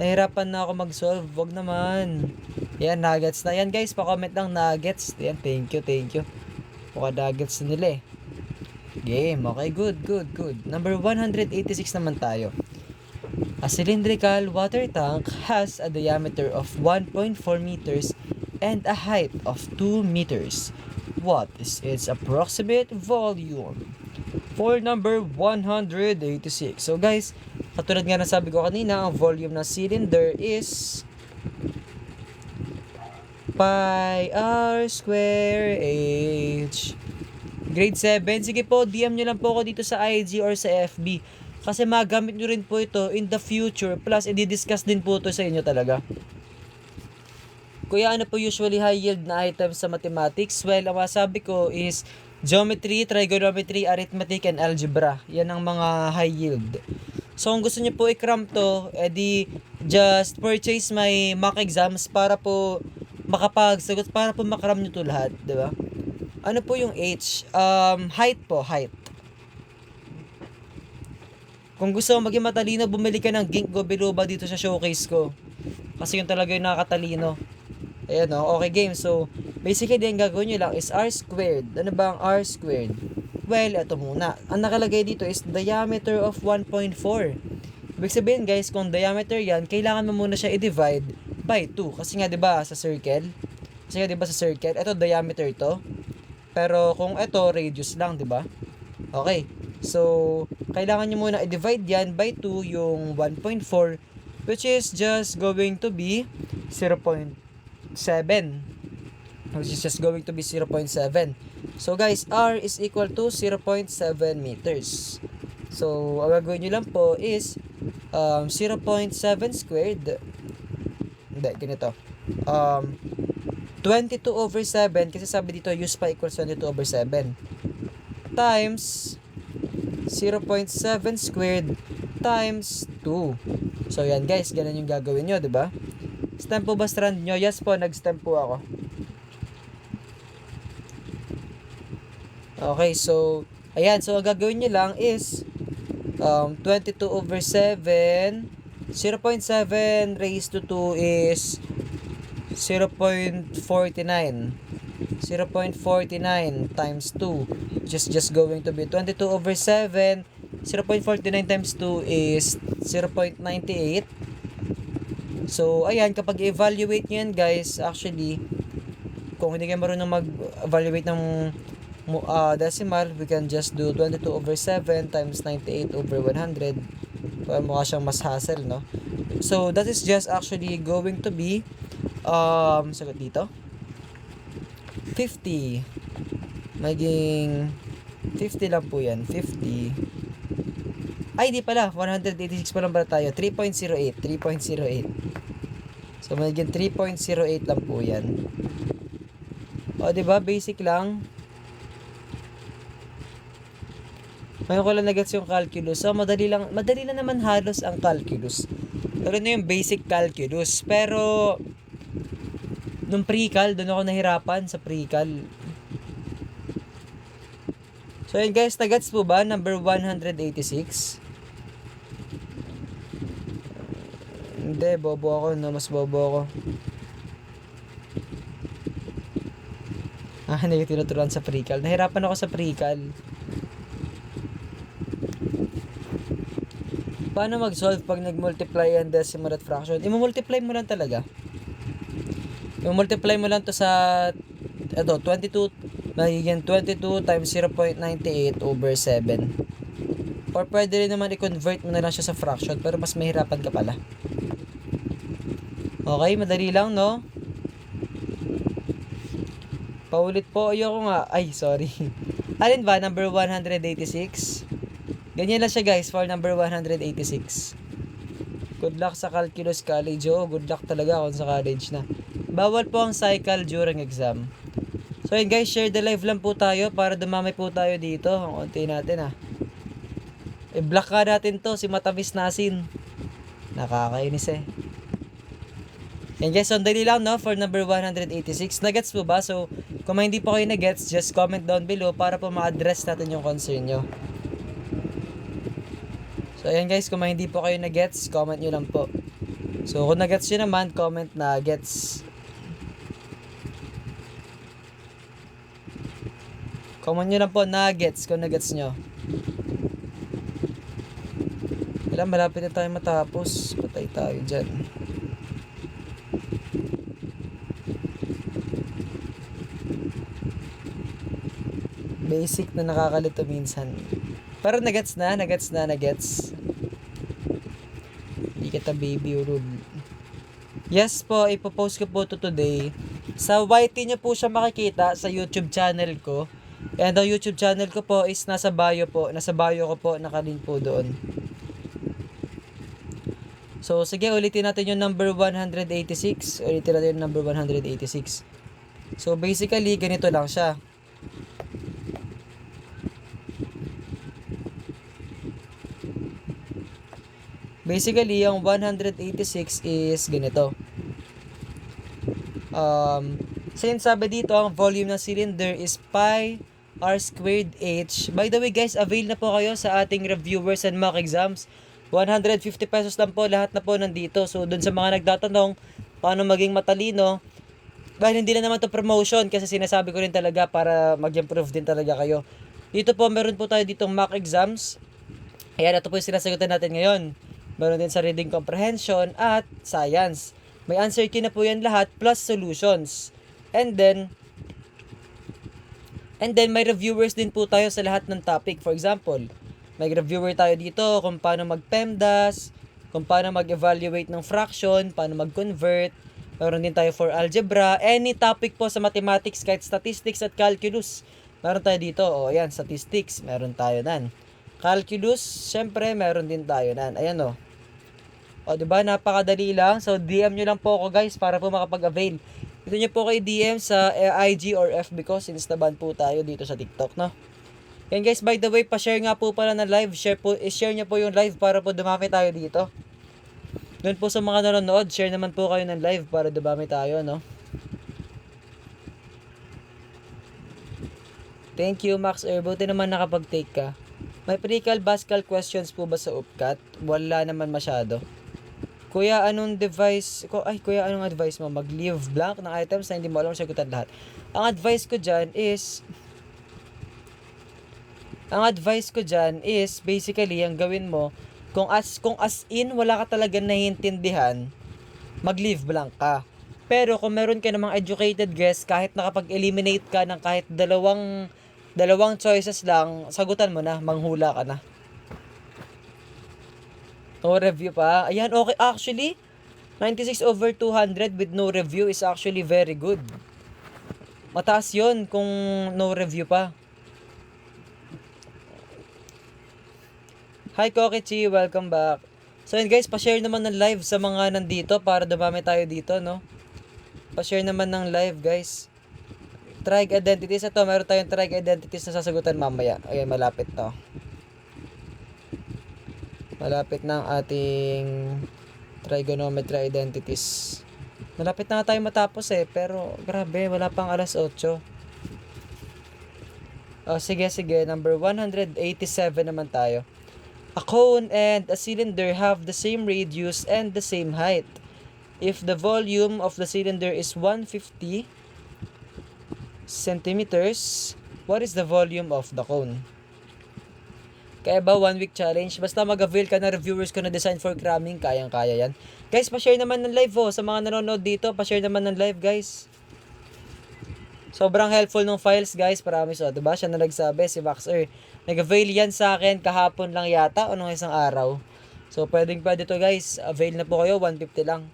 Nahirapan na ako mag-solve. Wag naman. Yan, nuggets na. Yan guys, pa-comment lang nuggets. Yan, thank you. Nuggets na nila eh. Game. Okay, good. Number 186 naman tayo. A cylindrical water tank has a diameter of 1.4 meters and a height of 2 meters. What is its approximate volume? For number 186. So guys, katulad nga na sabi ko kanina, ang volume ng cylinder is pi r square h. Grade 7. Sige po, DM nyo lang po ako dito sa IG or sa FB. Kasi magamit nyo rin po ito in the future. Plus, i-discuss din po ito sa inyo talaga. Kuya, ano po usually high yield na items sa mathematics? Well, ang masabi ko is geometry, trigonometry, arithmetic, and algebra. Yan ang mga high yield. So, kung gusto nyo po i-cram to, edi just purchase my mock exams para po makapagsagot, para po makram nyo to lahat. Diba? Ano po yung H? Height po, height. Kung gusto mo maging matalino, bumili ka ng Ginkgo biloba dito sa showcase ko. Kasi yun talaga yung nakakatalino. Ayan o, okay game. So, basically, yung gagawin nyo lang is r squared. Ano ba ang r squared? Well, ito muna. Ang nakalagay dito is diameter of 1.4. Ibig sabihin guys, kung diameter yan, kailangan mo muna siya i-divide by 2. Kasi nga, di ba, sa circle? Ito diameter to. Pero kung ito, radius lang, di ba? Okay. So, kailangan nyo muna i-divide yan by 2 yung 1.4, which is just going to be 0.7. which is just going to be 0.7. So guys, R is equal to 0.7 meters. So, ang gagawin nyo lang po is 0.7 squared. Hindi, ganito. 22 over 7, kasi sabi dito, use pa equals 22 over 7. Times 0.7 squared times 2. So, yan guys, ganun yung gagawin nyo, diba? Stem po ba strand nyo? Yes po, nag-stem po ako. Okay, so, ayan. So, ang gagawin nyo lang is 22 over 7. 0.7 raised to 2 is 0.49. 0.49 times 2. Just going to be 22 over 7. 0.49 times 2 is 0.98. So, ayan. Kapag evaluate nyo yan, guys, actually, kung hindi kayo marunong mag-evaluate ng decimal, we can just do 22 over 7 times 98 over 100. Para mukha siyang mas hassle, no? So, that is just actually going to be sagot dito 50. Maging 50 lang po yan. 50. Ay, di pala. 186 pa lang pala tayo. 3.08. 3.08. So, magiging 3.08 lang po yan. O, diba? Basic lang. Ngayon ko lang nagets yung calculus. So, madali lang naman halos ang calculus. Pero na yung basic calculus. Pero, nung pre-cal, doon ako nahirapan sa pre-cal. So, yun guys, nagets po ba? Number 186. Hindi, bobo ako. No, mas bobo ako. Hindi ko tinuturuan sa pre-cal. Nahirapan ako sa pre-cal. Paano mag-solve pag nag-multiply ang decimal at fraction? I-multiply mo lang talaga. I-multiply mo lang to sa 22. Magiging 22 times 0.98 over 7. Or pwede rin naman i-convert mo na lang siya sa fraction, pero mas mahirapan ka pala. Okay, madali lang, no? Paulit po, ayoko nga. Ay, sorry. Alin ba? Number 186? Ganyan lang siya guys for number 186. Good luck sa calculus college. Oh, good luck talaga kung sa college na. Bawal po ang cycle during exam. So yun guys, share the live lang po tayo para dumamay po tayo dito. Ang konti natin I-block ka natin to, si Matamis Nasin. Nakakainis eh. And guys, sandali lang no for number 186. Nagets po ba? So, kung hindi po kayo nagets, just comment down below para po ma-address natin yung concern nyo. So, ayan guys, kung hindi po kayo na-gets, comment nyo lang po. So, kung na-gets nyo naman, comment na gets. Comment nyo lang po na gets kung na-gets nyo. Kailan, malapit na tayo matapos. Patay tayo dyan. Basic na nakakalito minsan. Pero nagets na. Hindi kita baby rule. Yes po, ipopost ko po to today. Sa YT nyo po siya makikita sa YouTube channel ko. And ang YouTube channel ko po is nasa bio po. Nasa bio ko po, nakalink po doon. So, sige, ulitin natin yung number 186. Ulitin natin yung number 186. So, basically, ganito lang siya. Basically, yung 186 is ganito. Since sabi dito, ang volume ng cylinder is pi r squared h. By the way guys, avail na po kayo sa ating reviewers and mock exams. 150 pesos lang po, lahat na po nandito. So, dun sa mga nagtatanong, paano maging matalino, dahil hindi na naman to promotion kasi sinasabi ko rin talaga para mag-improve din talaga kayo. Dito po, meron po tayo ditong mock exams. Ayan, ito po yung sinasagutan natin ngayon. Meron din sa reading comprehension at science. May answer key na po yan lahat plus solutions. And then may reviewers din po tayo sa lahat ng topic. For example, may reviewer tayo dito kung paano mag-PEMDAS, kung paano mag-evaluate ng fraction, paano mag-convert, Meron din tayo for algebra. Any topic po sa mathematics, kahit statistics at calculus. Meron tayo dito. O, ayan, statistics. Meron tayo nan. Calculus, syempre, meron din tayo nan. Ayan o. O, diba? Napakadali lang. So, DM nyo lang po ako, guys, para po makapag-avail. Dito nyo po kay DM sa IG or FB ko, since naban po tayo dito sa TikTok, no? Yan, guys, by the way, pa-share nga po pala ng live. I-share nyo po yung live para po dumami tayo dito. Doon po sa mga nanonood, share naman po kayo ng live para dumami tayo, no? Thank you, Max Air. Buti naman nakapag-take ka. May pre-cal questions po ba sa UPCAT? Wala naman masyado. Kuya, anong advice mo? Mag-leave blank ng items na hindi mo alam sagutan lahat. Ang advice ko dyan is basically, ang gawin mo, kung as in wala ka talaga naiintindihan, mag-leave blank ka. Pero kung meron ka namang educated guess, kahit nakapag-eliminate ka ng kahit dalawang choices lang, sagutan mo na, manghula ka na. No review pa. Ayan, okay. Actually, 96/200 with no review is actually very good. Mataas yun kung no review pa. Hi Kokichi, welcome back. So yun guys, pa-share naman ng live sa mga nandito para dumami tayo dito, no? Pa-share naman ng live, guys. Trig identities. Ito, meron tayong trig identities na sasagutan mamaya. Ayan, malapit to. Malapit na ang ating trigonometry identities. Malapit na tayo matapos pero grabe, wala pang alas 8. Sige. Number 187 naman tayo. A cone and a cylinder have the same radius and the same height. If the volume of the cylinder is 150 centimeters, what is the volume of the cone? Kaya ba 1 week challenge? Basta mag-avail ka na reviewers ko na design for cramming, kayang-kaya yan. Guys, pa-share naman ng live sa mga nanonood dito, pa-share naman ng live, guys. Sobrang helpful ng files, guys, promise. Diba? Siya na nagsabi, si Maxer. Nag-avail yan sa akin kahapon lang yata o nung isang araw. So, pwede to, guys. Avail na po kayo, 150 lang.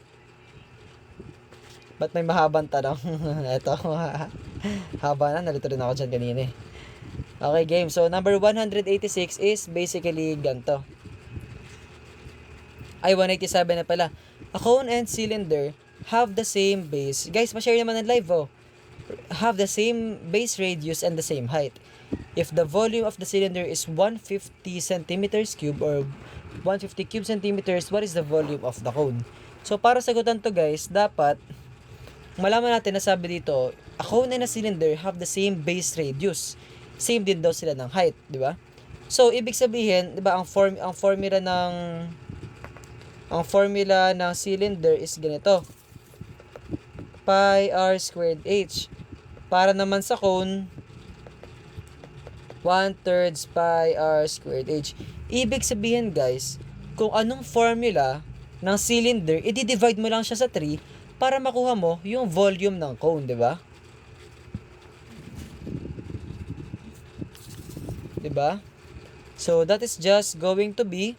Ba't may mahabang tanong? Eto, haba na. Nalito rin ako dyan kanina Okay, game. So, number 186 is basically ganito. 187 na pala. A cone and cylinder have the same base. Guys, pa-share naman ng live, have the same base radius and the same height. If the volume of the cylinder is 150 centimeters cube or 150 cube centimeters, what is the volume of the cone? So, para sagutan to, guys, dapat malaman natin na sabi dito, a cone and a cylinder have the same base radius. Same din daw sila ng height, di ba? So, ibig sabihin, di ba, ang formula ng cylinder is ganito. Pi r squared h. Para naman sa cone, 1/3 pi r squared h. Ibig sabihin, guys, kung anong formula ng cylinder, i-divide mo lang siya sa 3 para makuha mo yung volume ng cone, di ba? Diba? So, that is just going to be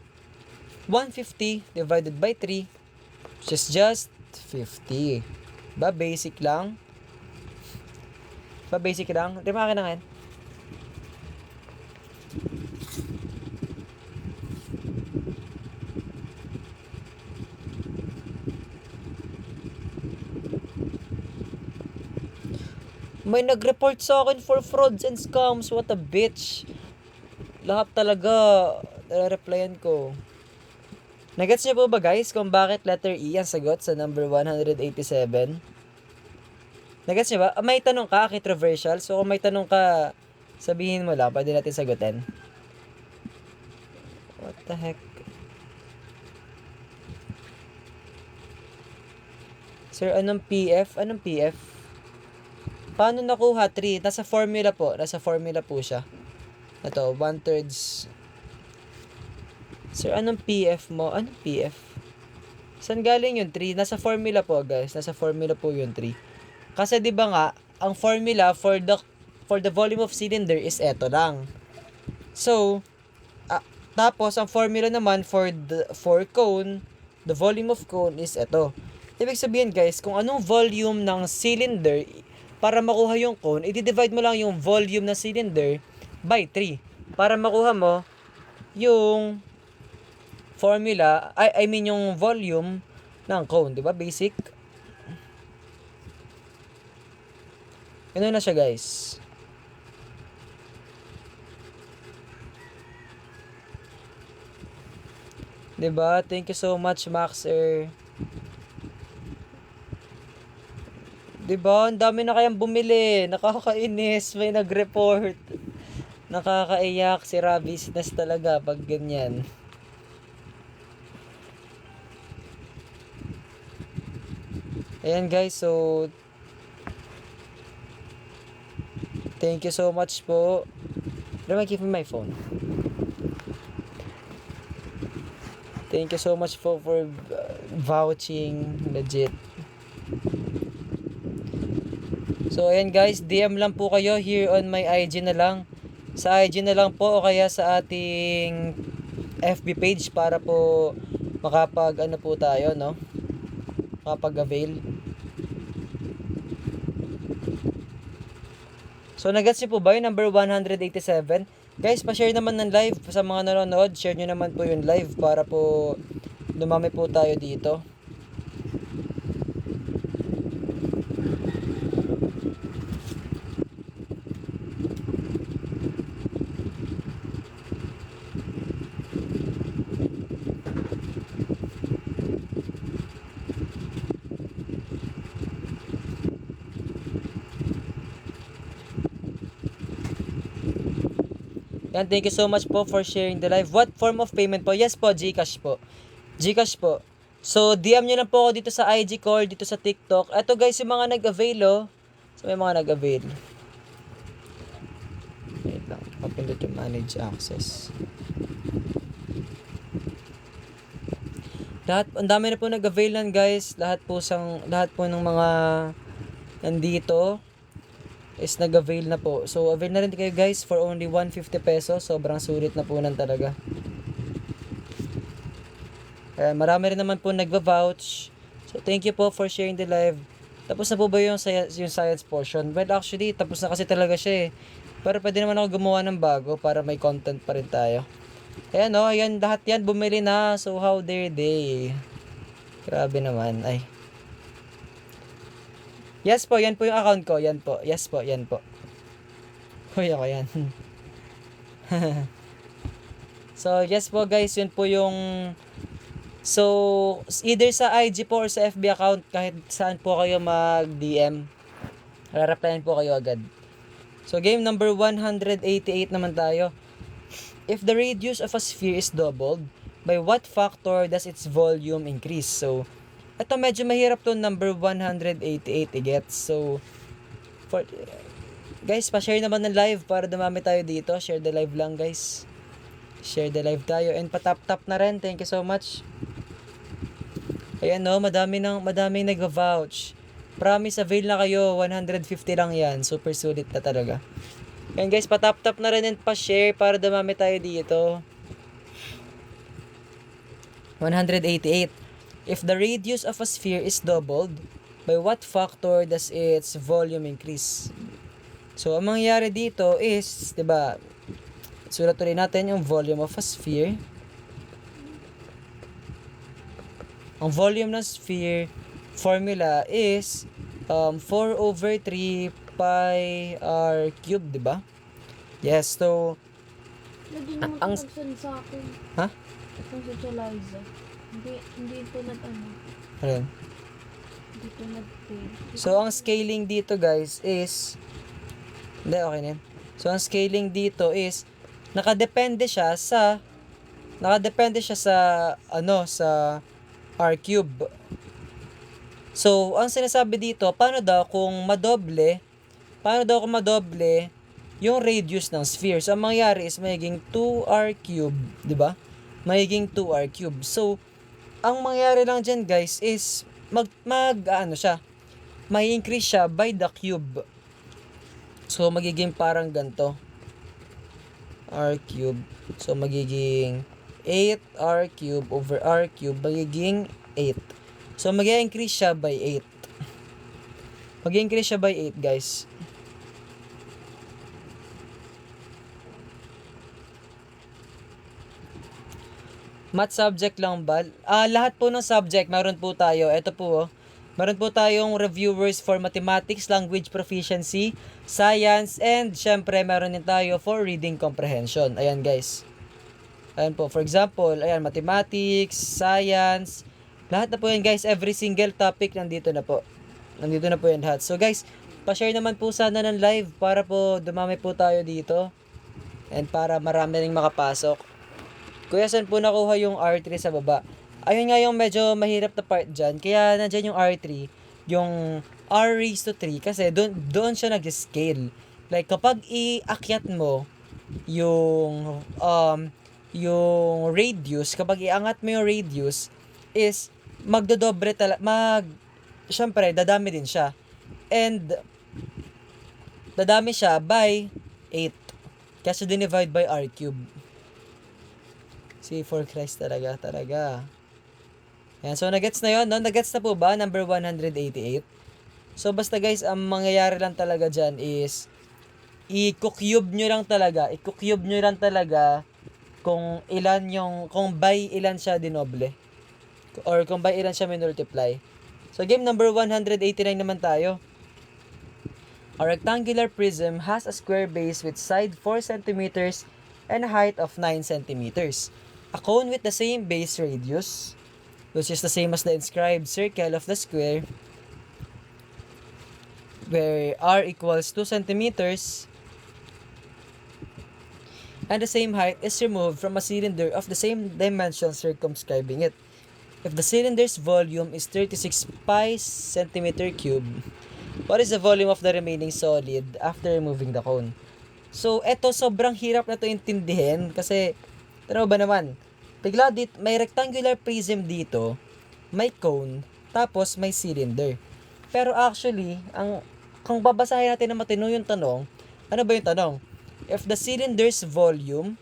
150 divided by 3, which is just 50. Diba? Basic lang. Di ba akin na ngayon? May nag-report sa akin for frauds and scams. What a bitch. Lahat talaga replyan ko. Nagets niyo po ba, guys, kung bakit letter E ang sagot sa number 187? Nagets niyo ba? May tanong ka, controversial. So kung may tanong ka, sabihin mo lang, pwede natin sagutin. What the heck? Sir, anong PF? Anong PF? Paano nakuha 3? Nasa formula po siya. Ito, 1/3. Sir, anong PF mo? Anong PF? Saan galing yung 3? Nasa formula po, guys. Nasa formula po yung 3. Kasi 'di ba nga, ang formula for the volume of cylinder is eto lang. So, tapos ang formula naman for cone, the volume of cone is eto. Ibig sabihin guys, kung anong volume ng cylinder, para makuha yung cone, i-divide mo lang yung volume ng cylinder by 3. Para makuha mo yung formula, I mean yung volume ng cone, di ba? Basic. Ano na siya guys. Diba? Thank you so much, Maxer. Diba? Ang dami na kayang bumili. Nakakainis. May nag-report. Nakakaiyak. Si business talaga pag ganyan. Ayan guys. So, thank you so much po. Where am I keeping my phone? Thank you so much for vouching. Legit. So, ayan guys, DM lang po kayo here on my IG na lang. Sa IG na lang po o kaya sa ating FB page para po makapag ano po tayo, no? Makapag-avail. So, nagets niyo po ba yung number 187? Guys, pa-share naman ng live sa mga nanonood. Share nyo naman po yung live para po dumami po tayo dito. Yan, thank you so much po for sharing the live. What form of payment po? Yes po, GCash po. GCash po. So, DM nyo lang po ako dito sa IG call, dito sa TikTok. Eto guys, yung mga nag-avail, oh. So, may mga nag-avail. Wait lang, papindot yung manage access. Lahat, ang dami na po nag-avail nan guys. Lahat po ng mga nandito is nag-avail na po. So, avail na rin kayo guys for only 150 pesos. Sobrang sulit na po nan talaga. Marami rin naman po nagva-vouch. So, thank you po for sharing the live. Tapos na po ba yung science portion? Well, actually, tapos na kasi talaga siya eh. Pero pwede naman ako gumawa ng bago para may content pa rin tayo. Ayan o, ayan, lahat yan bumili na. So, how dare they? Grabe naman, ay. Yes po, yan po yung account ko. Yan po, yes po, yan po. Hoy, ako yan. So, yes po guys, yun po yung... So, either sa IG po or sa FB account, kahit saan po kayo mag-DM, re-replyan po kayo agad. So, game number 188 naman tayo. If the radius of a sphere is doubled, by what factor does its volume increase? So, ito medyo mahirap to number 188 i-gets. So, guys, pa-share naman ng live para dumami tayo dito. Share the live lang guys. Share the live tayo. And patap-tap na rin. Thank you so much. Ayan no, madaming nag-vouch. Promise, avail na kayo. 150 lang yan. Super sulit na talaga. Ayan guys, patap-tap na rin and pa-share para dumami tayo dito. 188. If the radius of a sphere is doubled, by what factor does its volume increase? So, ang mangyayari dito is, 'di ba? Sulat ulit natin yung volume of a sphere. Ang volume ng sphere formula is 4/3 pi r cubed, 'di ba? Yes, so Lagi naman ang nag-send sa akin. ha? Itong si Liza. Hindi ito nag-ano. Ayun. Hindi ito nag-fail. So, ang scaling dito guys is hindi, okay na yun. So, ang scaling dito is nakadepende siya sa sa r cube. So, ang sinasabi dito, paano daw kung madoble yung radius ng sphere? So, ang mangyayari is magiging 2r cube, di ba? Magiging 2r cube. So, ang mangyayari lang dyan guys is may increase siya by the cube. So, magiging parang ganito. R cube. So, magiging 8r cube over r cube. Magiging 8. So, mag-increase siya by 8. Mag-increase siya by 8, guys. Math subject lang ba? Lahat po ng subject, meron po tayo. Ito po, oh. Meron po tayong reviewers for mathematics, language proficiency, science, and syempre, meron din tayo for reading comprehension. Ayan, guys. Ayan po. For example, ayan, mathematics, science, lahat na po yan, guys. Every single topic nandito na po. Nandito na po yan lahat. So, guys, pa-share naman po sana ng live para po dumami po tayo dito. And para marami ring makapasok. Kuya, saan po nakuha yung R3 sa baba? Ayun nga yung medyo mahirap na part dyan. Kaya nandyan yung R3, yung R raised to 3, kasi doon siya nag-scale. Like, kapag iakyat mo yung radius, kapag iangat mo yung radius, is magdodobre syempre, dadami din siya. And, dadami siya by 8. Kasi dinivide by R cube. See, for Christ talaga. Ayan, so nagets na yun, no? Nagets na po ba? Number 188. So, basta guys, ang mangyayari lang talaga dyan is, i-cube nyo lang talaga kung by ilan siya dinoble. Or kung by ilan siya minultiply. So, game number 189 naman tayo. A rectangular prism has a square base with side 4 centimeters and a height of 9 centimeters. A cone with the same base radius, which is the same as the inscribed circle of the square, where r equals 2 centimeters, and the same height is removed from a cylinder of the same dimension circumscribing it. If the cylinder's volume is 36 pi centimeter cube, what is the volume of the remaining solid after removing the cone? So, eto sobrang hirap na to intindihin kasi, tanaw ba naman? Bigla dito, may rectangular prism dito, may cone, tapos may cylinder. Pero actually, kung babasahin natin na matino yung tanong, ano ba yung tanong? If the cylinder's volume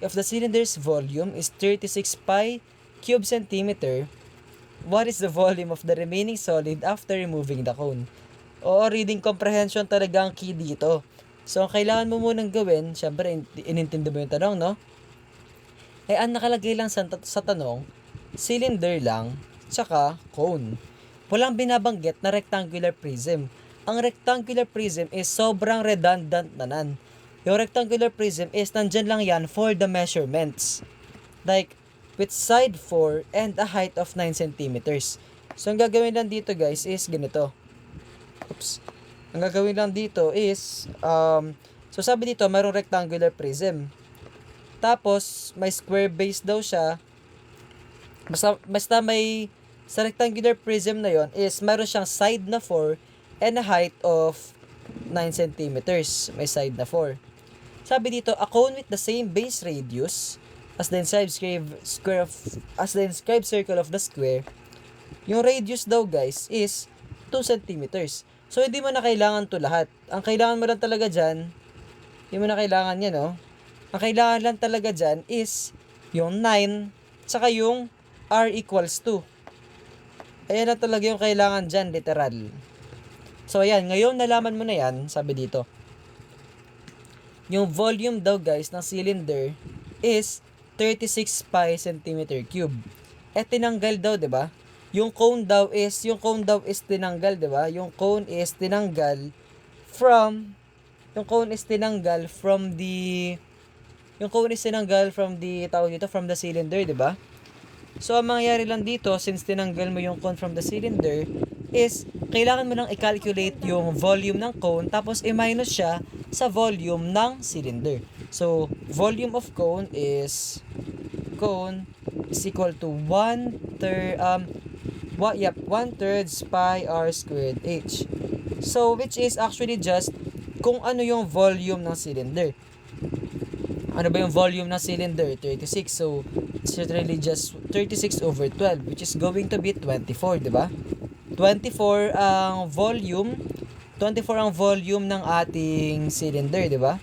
is 36 pi cube centimeter, what is the volume of the remaining solid after removing the cone? Oo, reading comprehension talaga ang key dito. So, ang kailangan mo munang gawin, syempre, inintindi mo yung tanong, no? Ang nakalagay lang sa tanong, cylinder lang, tsaka cone. Walang binabanggit na rectangular prism. Ang rectangular prism is sobrang redundant nanan. Yung rectangular prism is nandyan lang yan for the measurements. Like, with side 4 and a height of 9 centimeters. So, ang gagawin lang dito, guys, is ganito. Ang gagawin lang dito is, so sabi dito, mayroong rectangular prism. Tapos, may square base daw siya. Basta may, sa rectangular prism na yon is, mayroon siyang side na 4 and a height of 9 centimeters. May side na 4. Sabi dito, a cone with the same base radius as the inscribed circle of the square. Yung radius daw, guys, is 2 centimeters. So, hindi mo na kailangan to lahat. Ang kailangan mo lang talaga dyan, hindi mo na kailangan yan, no? Ang kailangan lang talaga dyan is yung 9, saka yung r equals 2. Ayan na talaga yung kailangan dyan, literal. So, ayan, ngayon nalaman mo na yan, sabi dito. Yung volume daw, guys, ng cylinder is 36 pi centimeter cube. Tinanggal daw, 'di ba? Yung cone daw is tinanggal, 'di ba? Yung cone is tinanggal from the cylinder, 'di ba? So, ang mangyayari lang dito, since tinanggal mo yung cone from the cylinder, is kailangan mo nang i-calculate yung volume ng cone, tapos i-minus siya sa volume ng cylinder. So, volume of cone is equal to 1/3 pi r squared h. So, which is actually just kung ano yung volume ng cylinder. Ano ba yung volume ng cylinder? 36. So, it's literally just 36 over 12, which is going to be 24, di ba? 24 ang volume ng ating cylinder, di ba?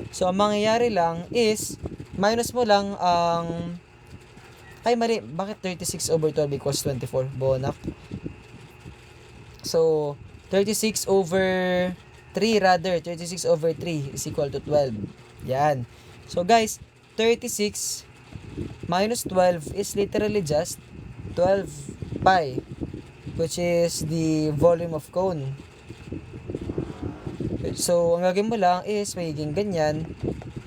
So, ang mangyayari lang is, minus mo lang ang Ay, mali. Bakit 36 over 12 equals 24? Bonak. So, 36 over 3 rather. 36 over 3 is equal to 12. Yan. So, guys, 36 minus 12 is literally just 12 pi, which is the volume of cone. So, ang gagawin mo lang is magiging ganyan.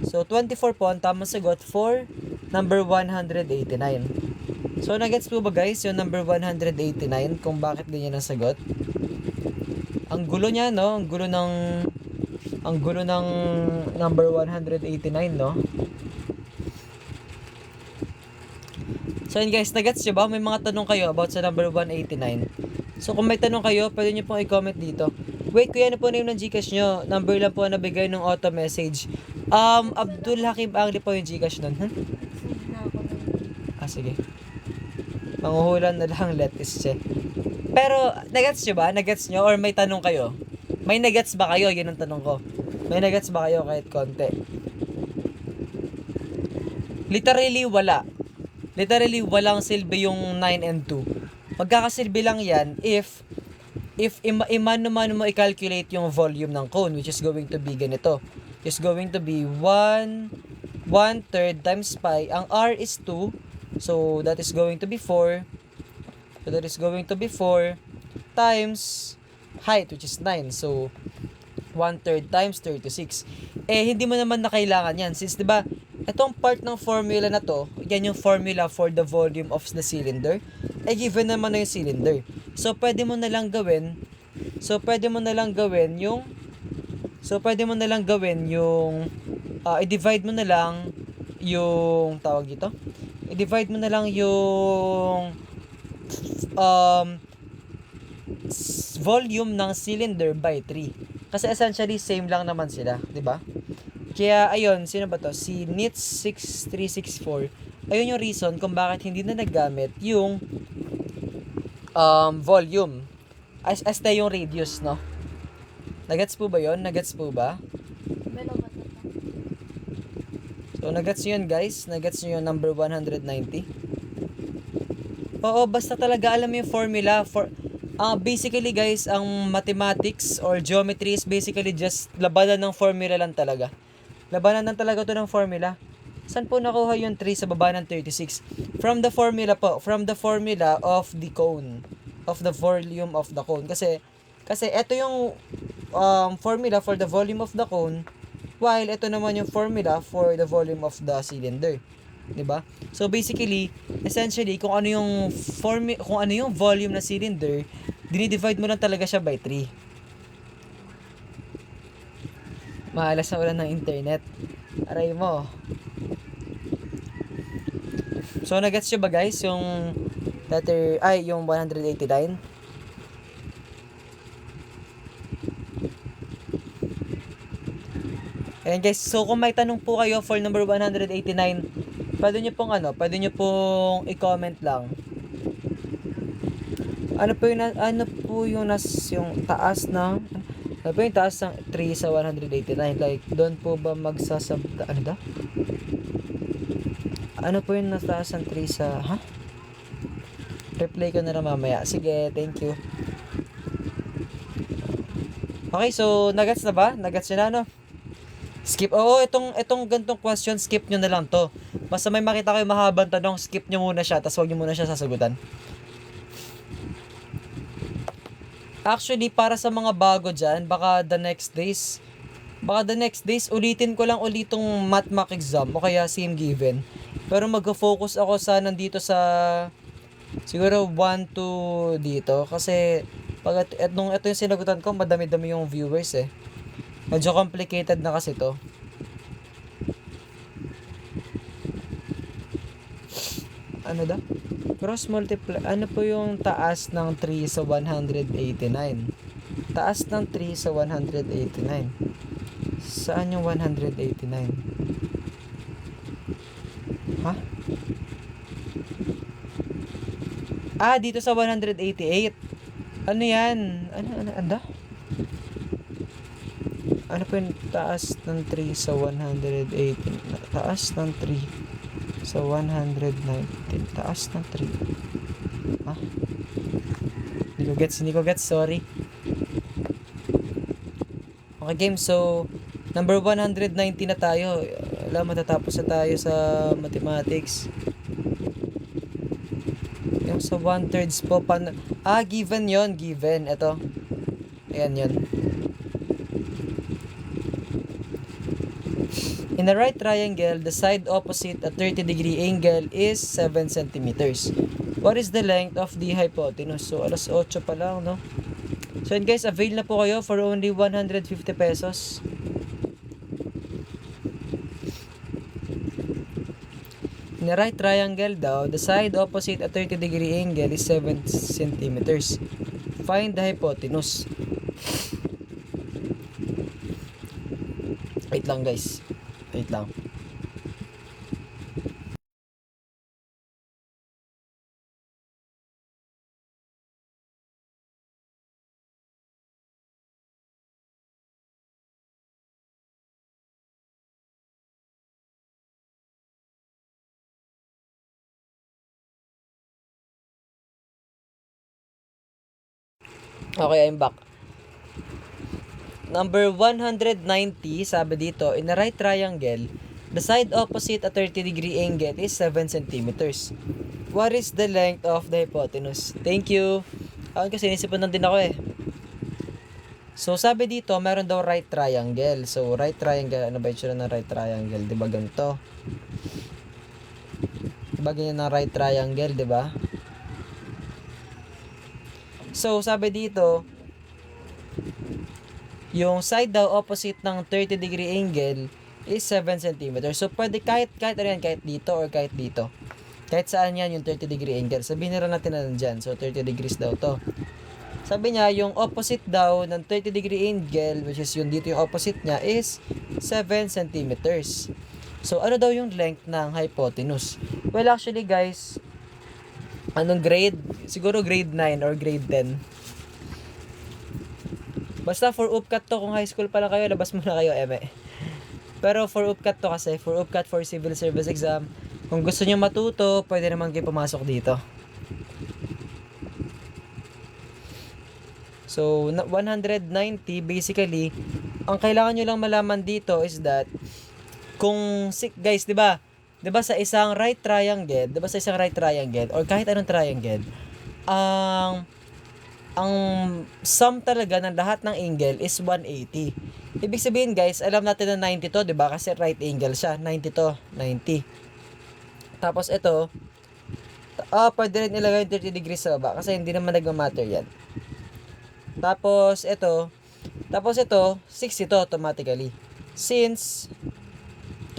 So, 24 po ang tamang sagot for number 189. So, nagets po ba guys yung number 189 kung bakit ganyan ang sagot? Ang gulo niya, no? Ang gulo ng number 189, no? So, yun guys, nagets nyo ba? May mga tanong kayo about sa number 189. So, kung may tanong kayo, pwede nyo pong i-comment dito. Wait, kuya, ano po name ng Gcash nyo? Number lang po na nabigay ng auto message. Abdul Hakim Angli po yung Gcash nun. Send na ako ng Sige. Manghuhulan na lang, let us check. Pero, nagets nyo ba? Nagets nyo? Or may tanong kayo? May nagets ba kayo? Yun ang tanong ko. May nagets ba kayo kahit konti? Literally, wala. Literally, walang silbi yung 9 and 2. Magkakasilbi lang yan if imano-mano mo i-calculate yung volume ng cone, which is going to be ganito. Is going to be 1/3 times pi. Ang R is 2, so that is going to be 4. So that is going to be 4 times height, which is 9. So 1/3 times 36. Hindi mo naman na kailangan yan. Since, diba, itong part ng formula na to, yan yung formula for the volume of the cylinder. Given naman na yung cylinder. So, pwede mo na lang gawin yung, i-divide mo na lang yung, tawag dito, i-divide mo na lang yung, volume ng cylinder by 3. Kasi essentially, same lang naman sila, di ba? Kaya, ayun, sino ba to? Si Nits6364. Ayun yung reason kung bakit hindi na naggamit yung volume. As yung radius, no? Nagets po ba yun? Nagets po ba? Belo ba ito? So, nagets nyo yun, guys? Nagets nyo yung number 190? Oo, basta talaga alam mo yung formula. Basically, guys, ang mathematics or geometry is basically just labanan ng formula lang talaga. Labanan lang talaga to ng formula. Saan po nakuha yung 3 sa baba ng 36? From the formula po. From the formula of the cone. Of the volume of the cone. Kasi ito yung formula for the volume of the cone, while ito naman yung formula for the volume of the cylinder. 'Di ba? So basically, essentially, kung ano yung volume na cylinder, dinidivide mo lang talaga siya by 3. Maalas na wala ng internet. Aray mo. So, nagets nyo ba guys yung yung 189? Ayan guys, so kung may tanong po kayo for number 189, pwede nyo pong i-comment lang. Ano po yung taas ng 3 sa 189? Like, doon po ba ano po yung nataas ng 3 sa, Replay ko na lang mamaya. Sige, thank you. Okay, so, nagets na ba? Nagets nyo na, no? Skip. Oo, itong gantong question, skip nyo na lang to. Basta may makita kayo mahabang tanong, skip nyo muna siya, tapos huwag nyo muna siya sasagutan. Actually, para sa mga bago dyan, baka the next days, ulitin ko lang itong math exam o kaya same given. Pero mag-focus ako nandito sa, siguro 1 to dito. Kasi, pag ito yung sinagutan ko, madami-dami yung viewers eh. Medyo complicated na kasi to. Ano da? Cross multiply. Ano po yung taas ng 3 sa 189? Taas ng 3 sa 189. Saan yung 189? Ha? Dito sa 188. Ano yan? Ano? Ano po yung taas ng 3 sa 180? Taas ng 3 So, 119. Taas ng 3. Ha? Hindi ko gets, sorry. Okay, game. So, number 190 na tayo. Alam, matatapos na tayo sa mathematics. Yung sa 1/3 po, given yon, given. Ito. Ayan yun. In a right triangle, the side opposite a 30-degree angle is 7 centimeters. What is the length of the hypotenuse? So, alas 8 pa lang, no? So, yun guys, avail na po kayo for only 150 pesos. In a right triangle daw, the side opposite a 30-degree angle is 7 centimeters. Find the hypotenuse. Wait lang guys. Wait lang. Okay, I'm back. Number 190, sabi dito, in a right triangle, the side opposite a 30-degree angle is 7 centimeters. What is the length of the hypotenuse? Thank you. Kasi sinisipan din ako eh. So, sabi dito, meron daw right triangle. So, right triangle, ano ba yung tsura ng right triangle? Diba ganito? Diba ganyan ng right triangle, diba? So, sabi dito, yung side daw opposite ng 30-degree angle is 7 cm. So, pwede kahit ano yan, kahit dito or kahit dito. Kahit saan yan yung 30-degree angle. Sabihin na natin na nandyan. So, 30 degrees daw to. Sabi niya, yung opposite daw ng 30-degree angle, which is yung dito yung opposite niya, is 7 centimeters. So, ano daw yung length ng hypotenuse? Well, actually guys, anong grade? Siguro grade 9 or grade 10. Basta for UPCAT to, kung high school pala kayo, labas muna kayo, eme. Pero for UPCAT to kasi, for UPCAT for civil service exam, kung gusto nyo matuto, pwede naman kayo pumasok dito. So, 190, basically, ang kailangan nyo lang malaman dito is that, kung, guys, diba sa isang right triangle, or kahit anong triangle, ang sum talaga ng lahat ng angle is 180. Ibig sabihin guys, alam natin na 90 to, diba? Kasi right angle siya, 90 to, 90. Tapos ito, pwede rin ilagay 30 degrees sa baba kasi hindi naman nagmamatter yan. Tapos ito, 60 to automatically. Since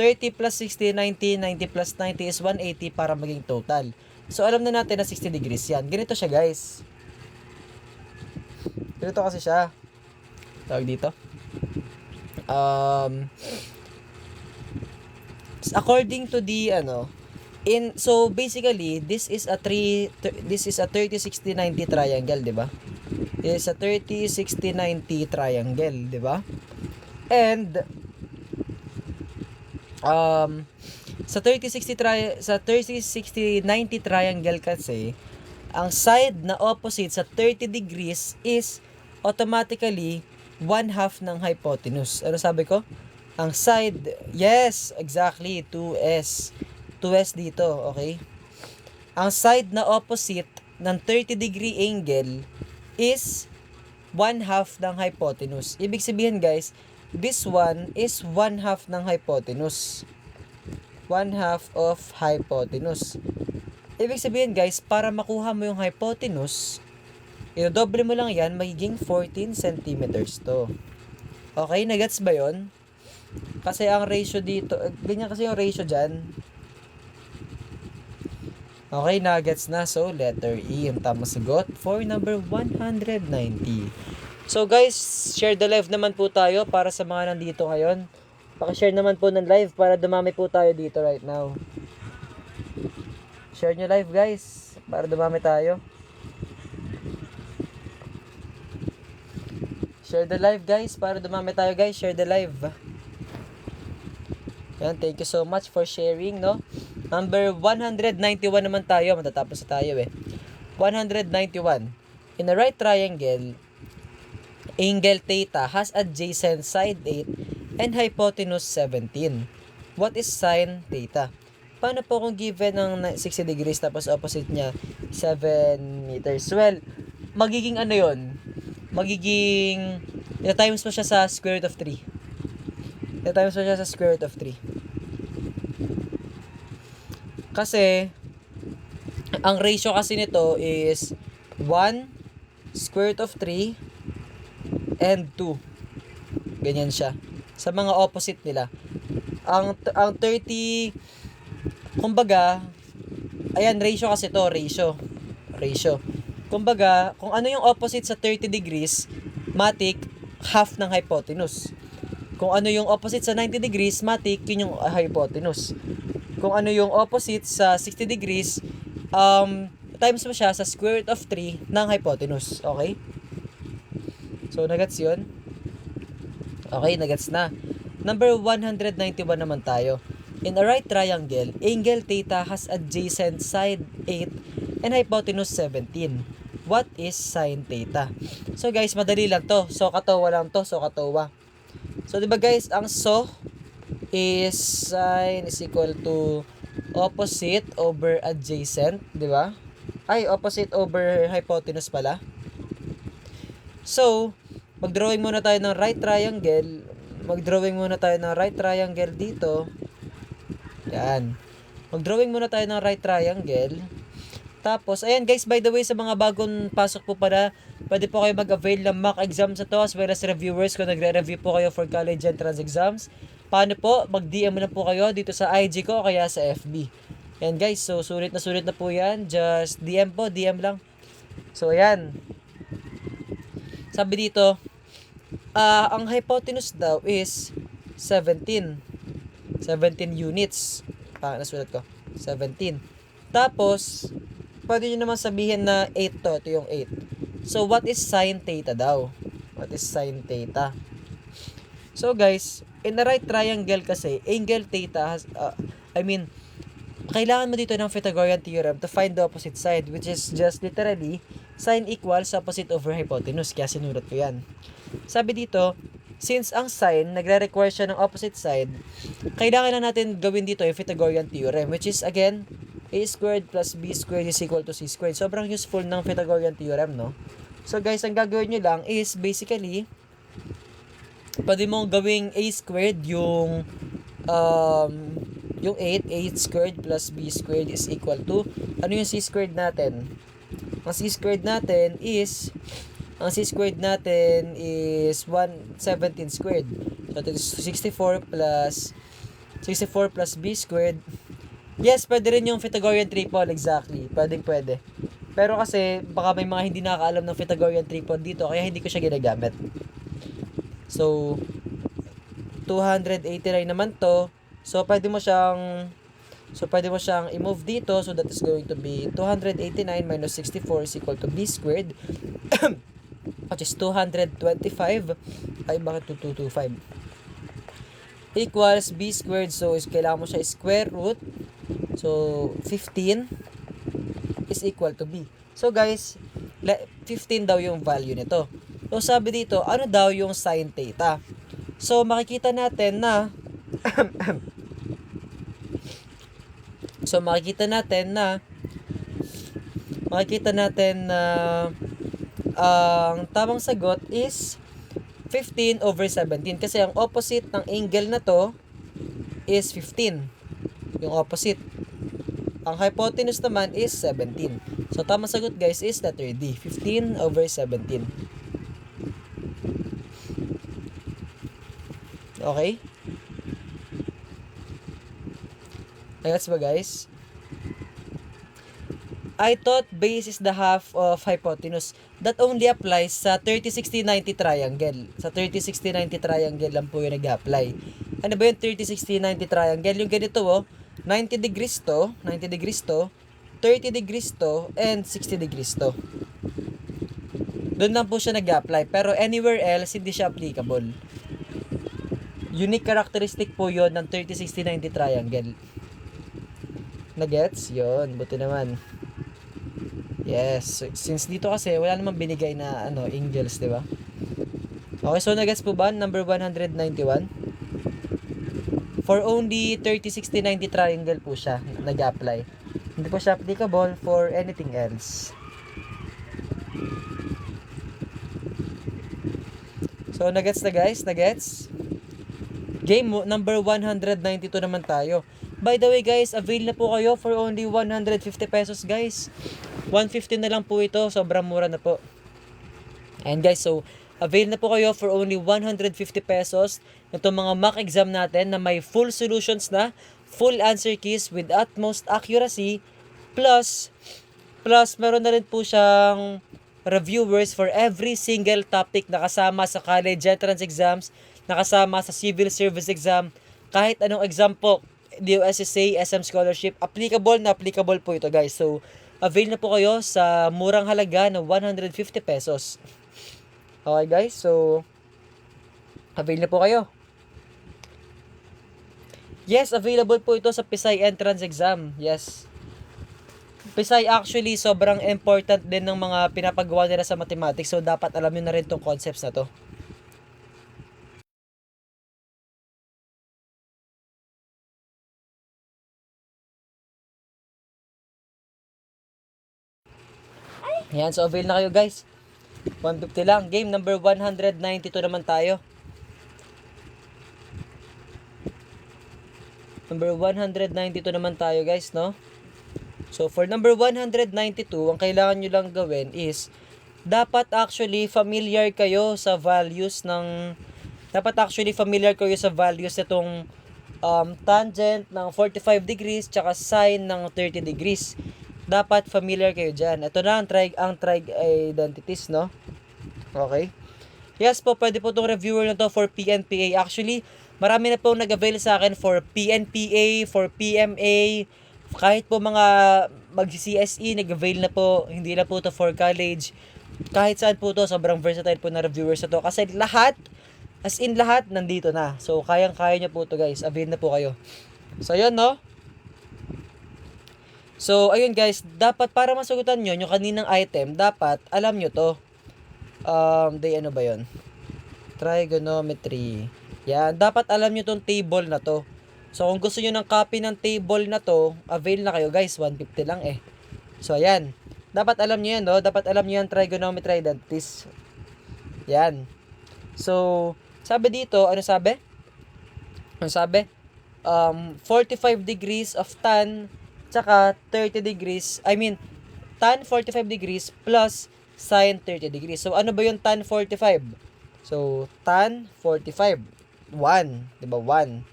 30 plus 60, 90, 90 plus 90 is 180 para maging total. So, alam na natin na 60 degrees yan. Ganito siya, guys. Ganito kasi siya. Tawag dito. According to the, so, basically, this is a 30, 60, 90 triangle, di ba? Is a 30, 60, 90 triangle, di ba? And, sa 30, 60, 90 triangle kasi, ang side na opposite sa 30 degrees is automatically 1/2 ng hypotenuse. Ano sabi ko? Ang side, yes, exactly, 2s. 2s dito, okay? Ang side na opposite ng 30 degree angle is 1/2 ng hypotenuse. Ibig sabihin guys, this one is 1/2 ng hypotenuse. 1/2 of hypotenuse. Ibig sabihin guys, para makuha mo yung hypotenuse, i-double mo lang yan, magiging 14 centimeters to. Okay, nagets ba yon? Kasi ang ratio dito, ganyan kasi yung ratio dyan. Okay, nuggets na. So, letter E yung tamang sagot for number 190. So, guys, share the live naman po tayo para sa mga nandito ngayon. Paki-share naman po ng live para dumami po tayo dito right now. Share nyo live, guys, para dumami tayo. Share the live, guys, para dumami tayo, guys. Share the live. Yan, thank you so much for sharing, no? Number 191 naman tayo. Matatapos na tayo eh. 191. In a right triangle, angle theta has adjacent side 8 and hypotenuse 17. What is sine theta? Paano po kung given ng 60 degrees tapos opposite niya 7 meters? Well, magiging ano yon? Magiging times mo siya sa square root of 3. Times mo siya sa square root of 3. Kasi ang ratio kasi nito is 1 square root of 3 and 2. Ganyan siya. Sa mga opposite nila. Ang 30, kumbaga, ayan, ratio kasi to, ratio. Kumbaga, kung ano yung opposite sa 30 degrees, matik, half ng hypotenuse. Kung ano yung opposite sa 90 degrees, matik, yun yung hypotenuse. Kung ano yung opposite sa 60 degrees, times mo siya sa square root of 3 ng hypotenuse. Okay? So, nagets yun? Okay, nagets na. Number 191 naman tayo. In a right triangle, angle theta has adjacent side 8 and hypotenuse 17. What is sine theta? So guys, madali lang to. So katawa lang to. So katawa. So diba guys, ang is sine is equal to opposite over adjacent. Diba? Ay, opposite over hypotenuse pala. So, mag-drawing muna tayo ng right triangle. Dito. Yan. Mag-drawing muna tayo ng right triangle. Tapos, ayan guys, by the way, sa mga bagong pasok po pala, pwede po kayo mag-avail ng mock exam sa to as well as reviewers kung nagre-review po kayo for college entrance exams. Paano po? Mag-DM na po kayo dito sa IG ko o kaya sa FB. Yan guys, so sulit na po yan. Just DM lang. So, ayan. Sabi dito, ang hypotenuse daw is 17 units. Nasulat ko. 17. Tapos, pwede nyo naman sabihin na 8 to. Ito yung 8. So, what is sine theta daw? So, guys, in the right triangle kasi, angle theta has, kailangan mo dito ng Pythagorean theorem to find the opposite side, which is just literally sine equals opposite over hypotenuse. Kaya sinulat ko yan. Sabi dito, since ang sine, nagre-require siya ng opposite side, kailangan na natin gawin dito yung Pythagorean theorem, which is, again, a squared plus b squared is equal to c squared. Sobrang useful ng Pythagorean theorem, no? So, guys, ang gagawin nyo lang is, basically, pwede mong gawing a squared yung 8 squared plus b squared is equal to, ano yung c squared natin? Ang c squared natin is 117 squared. So, it is 64 plus b squared. Yes, pwede rin yung Pythagorean triple, exactly. Pwede. Pero kasi, baka may mga hindi nakakaalam ng Pythagorean triple dito, kaya hindi ko siya ginagamit. So, 289 naman to. So, pwede mo siyang i-move dito. So, that is going to be 289 minus 64 is equal to b squared. Which is 225. Ay, bakit 2225? Equals b squared. So, kailangan mo siya square root. So, 15 is equal to b. So, guys, 15 daw yung value nito. So, sabi dito, ano daw yung sine theta? So, makikita natin na ang tamang sagot is 15 over 17 kasi ang opposite ng angle na to is 15. Yung opposite. Ang hypotenuse naman is 17. So, tamang sagot guys is letter D, 15 over 17. Okay? Gets ba guys? I thought base is the half of hypotenuse. That only applies sa 30, 60, 90 triangle. Sa 30, 60, 90 triangle lang po yung nag-apply. Ano ba yung 30, 60, 90 triangle? Yung ganito 90 degrees to, 30 degrees to, and 60 degrees to. Doon lang po siya nag-apply. Pero anywhere else, hindi siya applicable. Unique characteristic po yon ng 30, 60, 90 triangle. Nagets? Yun, buti naman. Yes, since dito kasi wala namang binigay na angels, di ba? Okay, so nagets po ba number 191? For only 30, 60, 90 triangle po siya nag-apply. Hindi po siya applicable for anything else. So nagets na guys, nagets? Game number 192 naman tayo. By the way guys, avail na po kayo for only 150 pesos guys. 150 na lang po ito, sobrang mura na po. And guys, so avail na po kayo for only 150 pesos. Itong mga mock exam natin na may full solutions na, full answer keys with utmost accuracy, plus meron na rin po siyang reviewers for every single topic na kasama sa college entrance exams, nakasama sa civil service exam, kahit anong exam po, DOSSA, SM Scholarship, applicable na applicable po ito guys. So, avail na po kayo sa murang halaga na 150 pesos. Okay guys, so, avail na po kayo. Yes, available po ito sa PSI entrance exam. Yes. PSI actually sobrang important din ng mga pinapagawa nila sa mathematics. So, dapat alam nyo na rin tong concepts na to. Yan, so avail na kayo guys. 150 lang. Game number 192 naman tayo. Number 192 naman tayo guys, no? So, for number 192, ang kailangan nyo lang gawin is, dapat actually familiar kayo sa values nitong tangent ng 45 degrees tsaka sine ng 30 degrees. Dapat familiar kayo dyan. Ito na ang trig identities, no? Okay. Yes po, pwede po itong reviewer na to for PNPA. Actually, marami na po nag-avail sa akin for PNPA, for PMA, kahit po mga mag-CSE, nag-avail na po. Hindi na po to for college. Kahit saan po to, sobrang versatile po na reviewers na to. Kasi lahat, as in lahat, nandito na. So, kayang-kaya nyo po to guys. Avail na po kayo. So, yun, no? So, ayun guys, dapat para masagutan nyo yung kaninang item, dapat alam nyo to. Ano ba yun? Trigonometry. Yan, dapat alam nyo tong table na to. So, kung gusto nyo ng copy ng table na to, avail na kayo guys, 150 lang eh. So, ayan. Dapat alam nyo yan, no? Dapat alam nyo yan, trigonometry identities. Yan. So, sabi dito, ano sabi? 45 degrees of tan tsaka 30 degrees, tan 45 degrees plus sine 30 degrees. So, ano ba yung tan 45? So, tan 45, 1, diba? 1.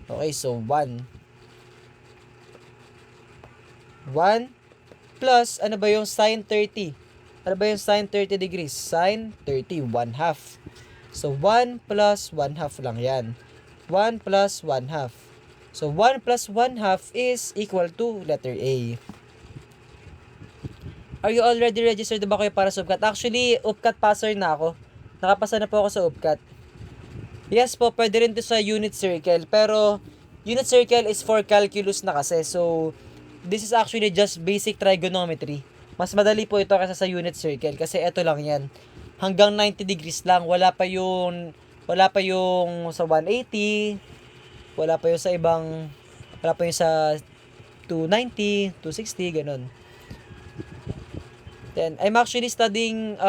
Okay, so 1 plus, ano ba yung sine 30? Ano ba yung sine 30 degrees? Sine 30, 1 half. So, 1 plus 1 half lang yan. 1 plus 1 half. So, 1 plus 1 half is equal to letter A. Are you already registered ba kayo para sa UPCAT? Actually, UPCAT passer na ako. Nakapasa na po ako sa UPCAT. Yes po, pwede rin to sa unit circle. Pero, unit circle is for calculus na kasi. So, this is actually just basic trigonometry. Mas madali po ito kaysa sa unit circle. Kasi ito lang yan. Hanggang 90 degrees lang. Wala pa yung sa 180. Wala pa yung sa 290, 260, ganun. Then, I'm actually studying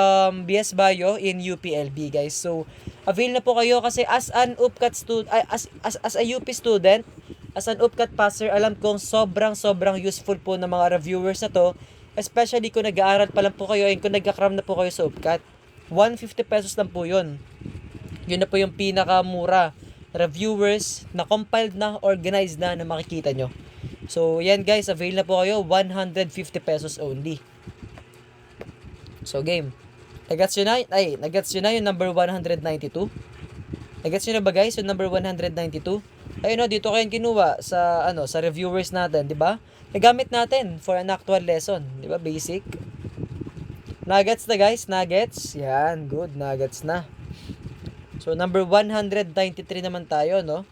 BS Bio in UPLB, guys. So, avail na po kayo kasi as an UPCAT student, as a UP student, as an UPCAT passer, alam kong sobrang useful po ng mga reviewers na to, especially kung nag-aaral pa lang po kayo and kung nagka-cram na po kayo sa UPCAT. 150 pesos lang po yun. Yun na po yung pinakamura reviewers na compiled na, organized na makikita nyo. So, yan guys, avail na po kayo, 150 pesos only. So, game. Nagets nyo na yung number 192? Nagets nyo na ba guys yung number 192? Ayun no, dito kayo kinuha sa reviewers natin, di ba? Nagamit natin for an actual lesson, di ba? Basic. Nuggets na guys, nuggets. Yan, good, nuggets na. So, number 193 naman tayo, no?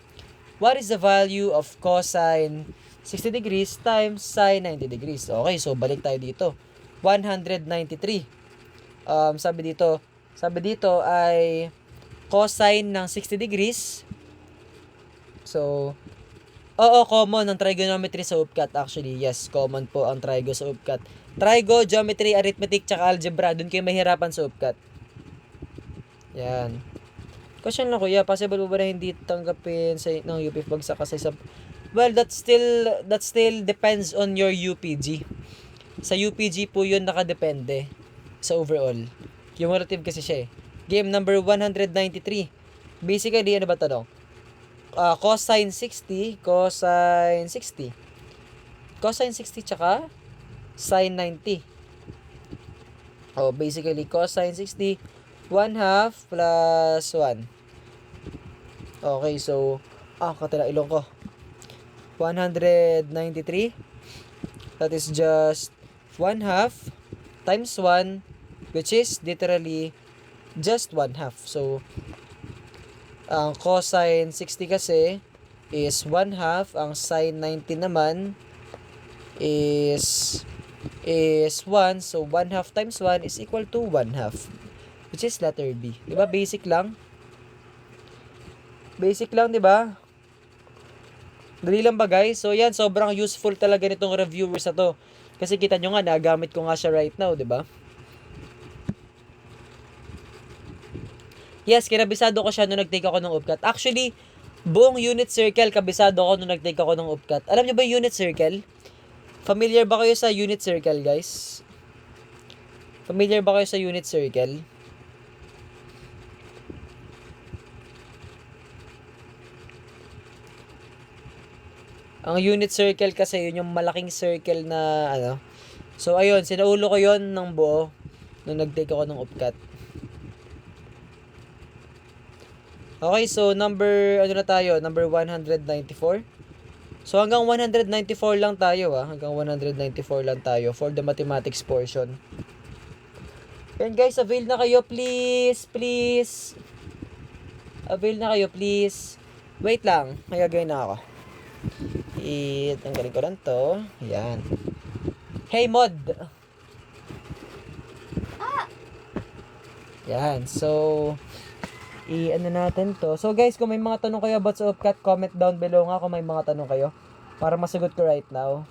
What is the value of cosine 60 degrees times sine 90 degrees. Okay, so balik tayo dito. 193. Sabi dito ay cosine ng 60 degrees. So, oo, common ang trigonometry sa UPCAT actually. Yes, common po ang trigo sa UPCAT. Trigo, geometry, arithmetic, tsaka algebra. Doon kayo mahirapan sa UPCAT. Yan. Question lang kuya, possible ba na hindi tanggapin sa ng UP bagsak kasi sa... Well, that still depends on your UPG. Sa UPG po yun nakadepende sa overall. Cumulative kasi siya eh. Game number 193. Basically, ano ba tanong? Cosine 60 tsaka sine 90. Oh, basically, cosine 60, 1/2 plus 1. Okay, so, katila ilong ko. 193. That is just 1/2 times 1, which is literally just 1/2. So, ang cosine 60 kasi is 1/2. Ang sine 90 naman is 1. So, 1/2 times 1 is equal to 1/2. Which is letter B. Diba? Basic lang. Basic lang, diba? Dali lang ba guys? So yan, sobrang useful talaga nitong reviewers na to. Kasi kita nyo nga, nagamit ko nga siya right now, diba? Yes, kinabisado ko siya nung nag-take ako ng UPCAT. Actually, buong unit circle, kabisado ako nung nag-take ako ng UPCAT. Alam nyo ba yung unit circle? Familiar ba kayo sa unit circle, guys? Familiar ba kayo sa unit circle? Ang unit circle kasi yun yung malaking circle na ano. So ayun, sinaulo ko yun ng buo nung nag-take ako ng UPCAT. Okay, so number 194. So hanggang 194 lang tayo Hanggang 194 lang tayo for the mathematics portion. Yan guys, avail na kayo please. Avail na kayo please. Wait lang, may gagawin na ako. Tanggalin ko lang to. Yan. Hey mod. Yan. So, ano natin to. So guys, kung may mga tanong kayo about sa UPCAT, comment down below nga kung may mga tanong kayo. Para masagot ko right now.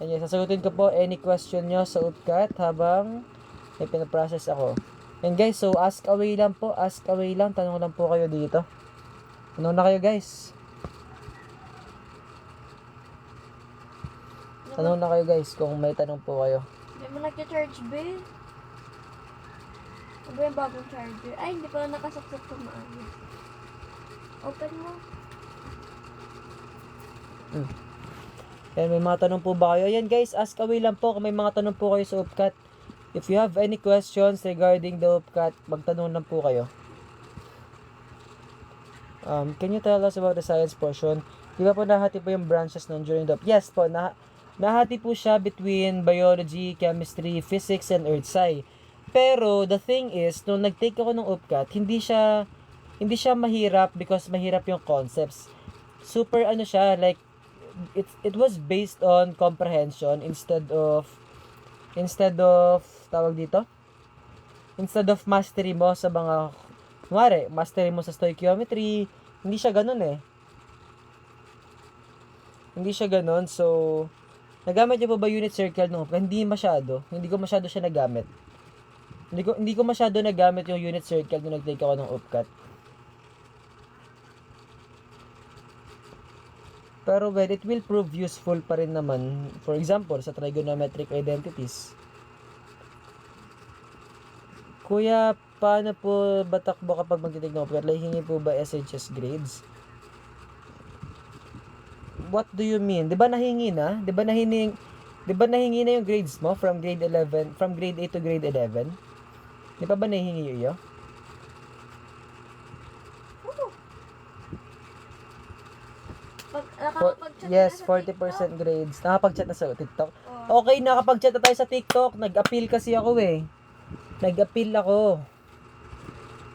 Yan, sasagutin ko po any question nyo sa UPCAT habang may pinaprocess ako. And guys, so ask away lang po. Ask away lang. Tanong lang po kayo dito. Tanong na kayo guys. Tanong na kayo guys kung may tanong po kayo. Hindi mo nag-charge ba? Ano ba yung bagong charger? Ay, hindi pala nakasaksak sa maayos. Open mo. Yan, may mga tanong po ba kayo? Yan guys, ask away lang po kung may mga tanong po kayo sa UPCAT. If you have any questions regarding the UPCAT, magtanong lang po kayo. Can you tell us about the science portion? Di ba po nahati po yung branches nun during the... Yes po, nahati po siya between biology, chemistry, physics, and earth sci. Pero the thing is, nung nag-take ako ng UPCAT, hindi siya mahirap because mahirap yung concepts. Super ano siya, like it was based on comprehension instead of tawag dito? Instead of mastery mo sa mga mastery mo sa stoichiometry, hindi siya ganoon eh. Hindi siya ganoon, so nagamit niyo po ba unit circle nung UPCAT? Hindi masyado. Hindi ko masyado siya nagamit. Hindi ko masyado nagamit yung unit circle nung nag-take ako ng UPCAT. Pero well, it will prove useful pa rin naman. For example, sa trigonometric identities. Kuya, paano po batakbo kapag magtitig ng UPCAT? Hingi po ba SHS grades? What do you mean? 'Di ba nahingi na? 'Di ba nahingi na yung grades mo from grade 8 to grade 11? Di pa ba nahihingi iyo? Yes, 40% grades. Nakapag-chat na sa TikTok. Okay, nakapag-chat na tayo sa TikTok. Nag-appeal kasi ako eh. Nag-appeal ako.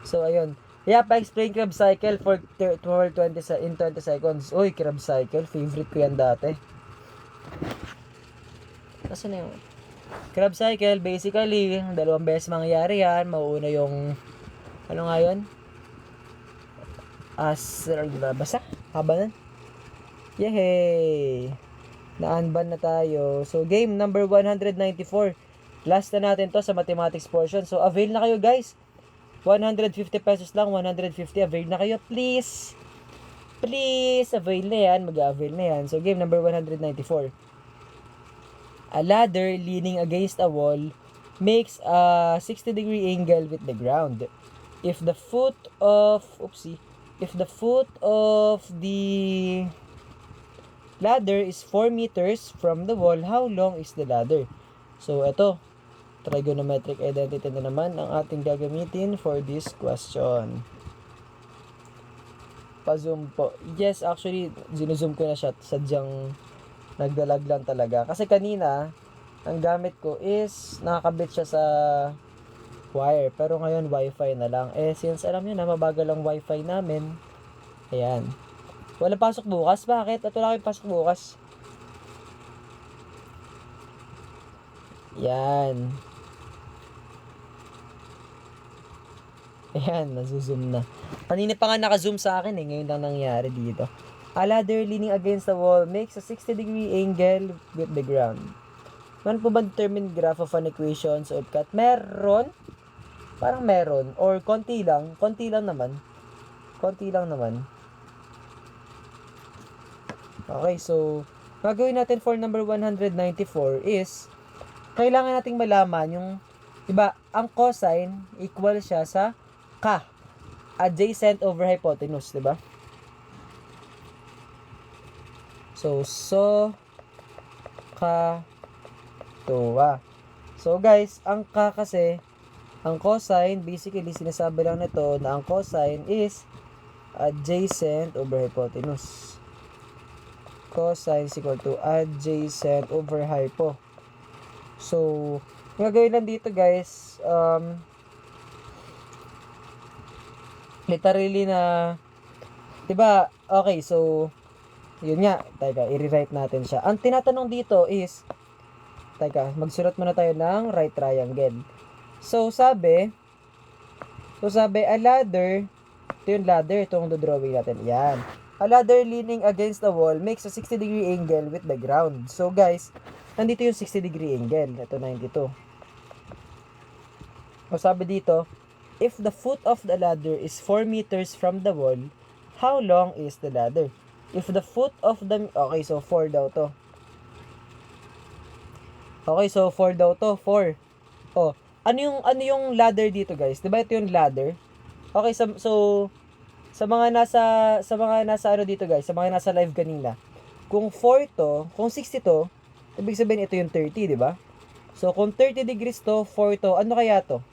So, ayun. Yeah, pa-explain Krebs cycle for 20 seconds. Uy, Krebs cycle, favorite ko yan dati. Kasi na yun? Krebs cycle, basically, dalawang beses mangyayari yan. Mauuna yung, ano nga yun? Basta, haba nun. Yehey! Na-unban na tayo. So, game number 194. Last na natin to sa mathematics portion. So, avail na kayo guys. 150 pesos lang, 150, avail na kayo, please. Please, avail na yan, mag-avail na yan. So, game number 194. A ladder leaning against a wall makes a 60-degree angle with the ground. If the foot of the ladder is 4 meters from the wall, how long is the ladder? So, ito. Trigonometric identity na naman ang ating gagamitin for this question. Pa-zoom po. Yes, actually, zinuzoom ko na siya. Sadyang nagdalag lang talaga. Kasi kanina, ang gamit ko is nakakabit siya sa wire. Pero ngayon, wifi na lang. Since alam nyo na, mabagal ang wifi namin. Ayan. Wala pasok bukas? Bakit? At wala kayong pasok bukas? Yan. Ayan, nasuzoom na. Kanina pa nga naka-zoom sa akin ngayon lang nangyari dito. A ladder leaning against the wall makes a 60-degree angle with the ground. Man po ba determine graph of an equation sa UPCAT? Meron. Parang meron. Or konti lang. Konti lang naman. Okay, so, gagawin natin for number 194 is, kailangan nating malaman yung, diba, ang cosine equal siya sa ka, adjacent over hypotenuse, diba? So, ka, tuwa. So, guys, ang ka kasi, ang cosine, basically, sinasabi lang nito na ang cosine is adjacent over hypotenuse. Cosine is equal to adjacent over hypo. So, gagawin lang dito, guys, literally na, diba, okay, so, yun nga, i-rewrite natin siya. Ang tinatanong dito is, magsulat muna tayo ng right triangle. So, sabi, a ladder, ito yung ladder, itong dodrawing natin, yan. A ladder leaning against the wall makes a 60-degree angle with the ground. So, guys, nandito yung 60-degree angle, ito 92. So, sabi dito, if the foot of the ladder is 4 meters from the wall, how long is the ladder? If the foot of the... Okay, so 4 daw to. Okay, so 4 daw to. 4. Oh, ano yung ladder dito, guys? Diba ito yung ladder? Okay, so sa mga nasa ano dito, guys, sa mga nasa live kanina. Kung 4 to, kung 60 to, ibig sabihin ito yung 30, diba? So kung 30 degrees to, 4 to, ano kaya to?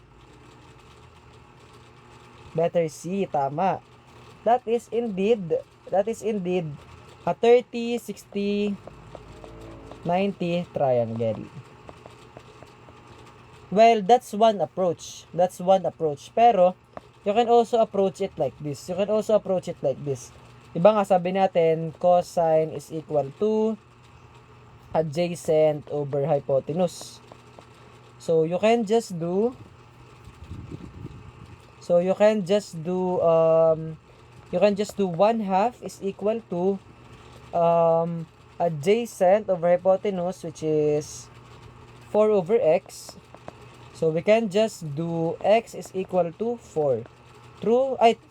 Letter C, tama. That is indeed a 30, 60, 90 triangle. Well, that's one approach. Pero, you can also approach it like this. Diba nga sabi natin, cosine is equal to adjacent over hypotenuse. So, you can just do 1/2 is equal to adjacent over hypotenuse, which is 4 over x. So we can just do x is equal to 4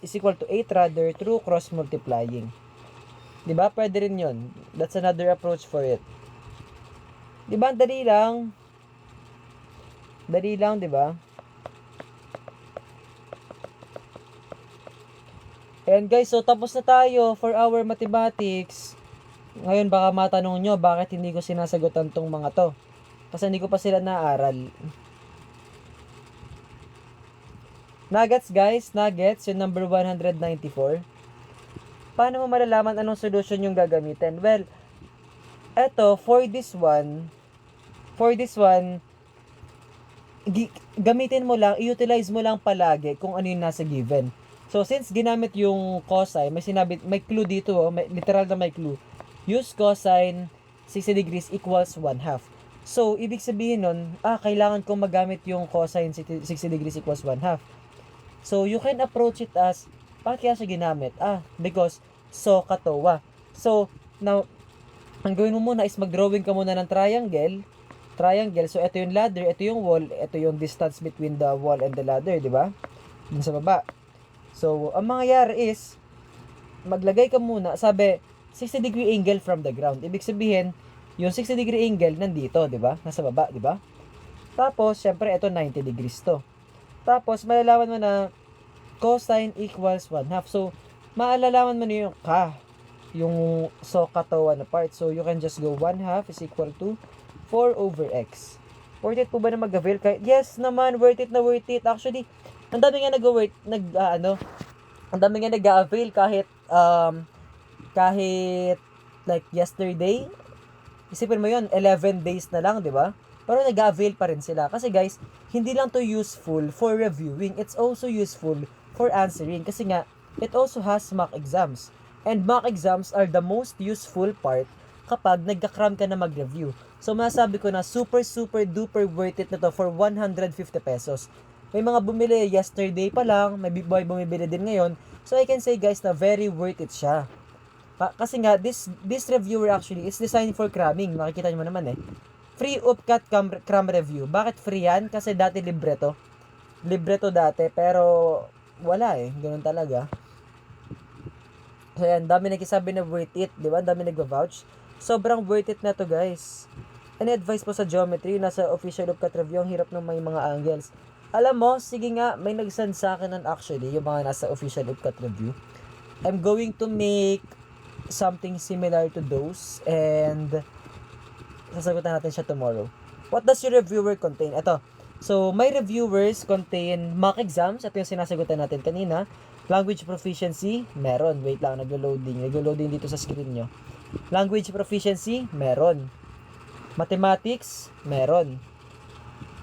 is equal to 8 rather through cross multiplying. Diba? Pwede rin yun. That's another approach for it. Diba? Dali lang, diba? Ayan guys, so tapos na tayo for our mathematics. Ngayon baka matanong nyo, bakit hindi ko sinasagutan tong mga to? Kasi hindi ko pa sila naaral. Nuggets guys, yung number 194. Paano mo malalaman anong solution yung gagamitin? Well, eto, for this one, gamitin mo lang, i-utilize mo lang palagi kung ano yung nasa given. So, since ginamit yung cosine, may clue dito, literal na may clue. Use cosine 60 degrees equals 1/2. So, ibig sabihin nun, kailangan kong magamit yung cosine 60 degrees equals 1/2. So, you can approach it as, bakit kaya siya ginamit? Because SOHCAHTOA. So, now, ang gawin mo muna is mag-drawing ka muna ng triangle. So, ito yung ladder, ito yung wall, ito yung distance between the wall and the ladder, di ba? Dun sa baba. So, ang mangyayari is, maglagay ka muna, sabi, 60 degree angle from the ground. Ibig sabihin, yung 60 degree angle nandito, di ba? Nasa baba, di ba? Tapos, syempre, ito 90 degrees to. Tapos, malalaman mo na cosine equals 1/2. So, maalalaman mo na yung SOHCAHTOA na part. So, you can just go 1/2 is equal to 4 over x. Worth it po ba na mag-avail? Yes naman, worth it na worth it. Actually, ang dami nga ang dami nga nag-avail kahit like yesterday. Isipin mo yon 11 days na lang, di ba? Pero nag-avail pa rin sila. Kasi guys, hindi lang to useful for reviewing. It's also useful for answering. Kasi nga, it also has mock exams. And mock exams are the most useful part kapag nagka-cram ka na mag-review. So, masasabi ko na super duper worth it na to for 150 pesos. May mga bumili yesterday pa lang, may bumibili din ngayon. So, I can say guys na very worth it siya. Kasi nga, this reviewer actually is designed for cramming. Makikita nyo naman Free upcut cram review. Bakit free yan? Kasi dati libre to. Libre to dati, pero wala Ganun talaga. So yan, dami nagsasabi na worth it, di ba? Dami nag-vouch. Sobrang worth it na to, guys. Any advice po sa geometry? Nasa official upcut review, ang hirap ng may mga angles. Alam mo, sige nga, may nag-send sa akin nun actually, yung mga nasa official upcut review. I'm going to make something similar to those and sasagutan natin siya tomorrow. What does your reviewer contain? Ito. So, my reviewers contain mock exams. Ito yung sinasagutan natin kanina. Language proficiency, meron. Wait lang, naglo-loading. Naglo-loading dito sa screen nyo. Language proficiency, meron. Mathematics, meron.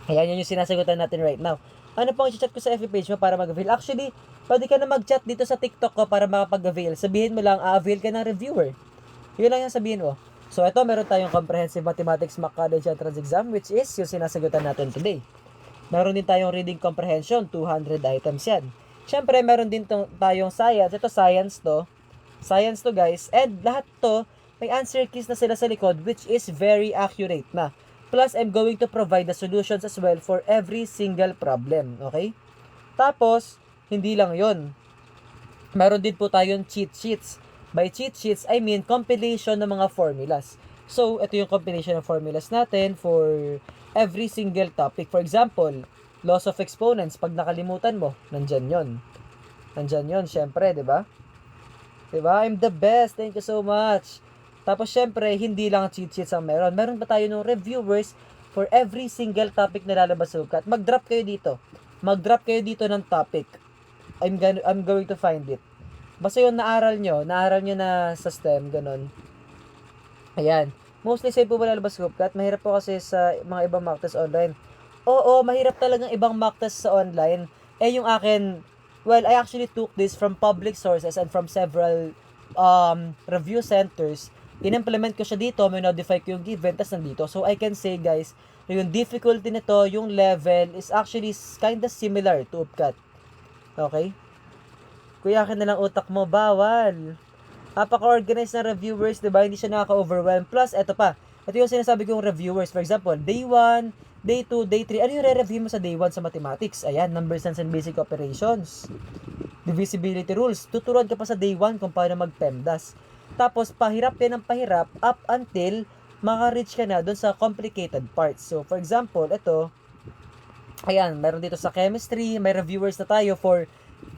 Ayan yun yung sinasagutan natin right now. Ano pang i-chat ko sa FB page mo para mag-avail? Actually, pwede ka na mag-chat dito sa TikTok ko para makapag-avail. Sabihin mo lang, avail ka ng reviewer. Yun lang yung sabihin mo. So, ito, meron tayong Comprehensive Mathematics Mock College Entrance Exam, which is yung sinasagutan natin today. Meron din tayong Reading Comprehension, 200 items yan. Siyempre, meron din tayong Science. Ito, Science to. Science to, guys. And lahat to, may answer keys na sila sa likod, which is very accurate na. Plus, I'm going to provide the solutions as well for every single problem. Okay? Tapos, hindi lang yon. Meron din po tayong cheat sheets. By cheat sheets, I mean compilation ng mga formulas. So, ito yung compilation ng formulas natin for every single topic. For example, laws of exponents. Pag nakalimutan mo, nandyan yon. Nandyan yon, syempre, di ba? Di ba? I'm the best. Thank you so much. Tapos, syempre, hindi lang cheat sheets ang meron. Meron pa tayo ng reviewers for every single topic na lalabas sa UCAT. Mag-drop kayo dito. Mag-drop kayo dito ng topic. I'm going to find it. Basta yung naaral nyo na sa STEM, ganun. Ayan. Mostly same po ba lalabas sa UCAT? Mahirap po kasi sa mga ibang mock test online. Oo, mahirap talagang ibang mock test sa online. Yung akin, well, I actually took this from public sources and from several review centers. In-implement ko siya dito, may notify ko yung given, tas nandito. So, I can say, guys, yung difficulty nito, yung level, is actually kinda similar to UCAT. Okay? Kuya, akin na lang utak mo, bawal. Napaka-organized na reviewers, diba? Hindi siya nakaka-overwhelm. Plus, eto pa. Ito yung sinasabi kong reviewers. For example, day 1, day 2, day 3. Ano yung re-review mo sa day 1 sa mathematics? Ayan, number sense and basic operations. Divisibility rules. Tuturuan ka pa sa day 1 kung paano mag-PEMDAS. Tapos, pahirap yan ng pahirap up until maka-reach ka na doon sa complicated parts. So, for example, ito, ayan, meron dito sa chemistry, may reviewers na tayo for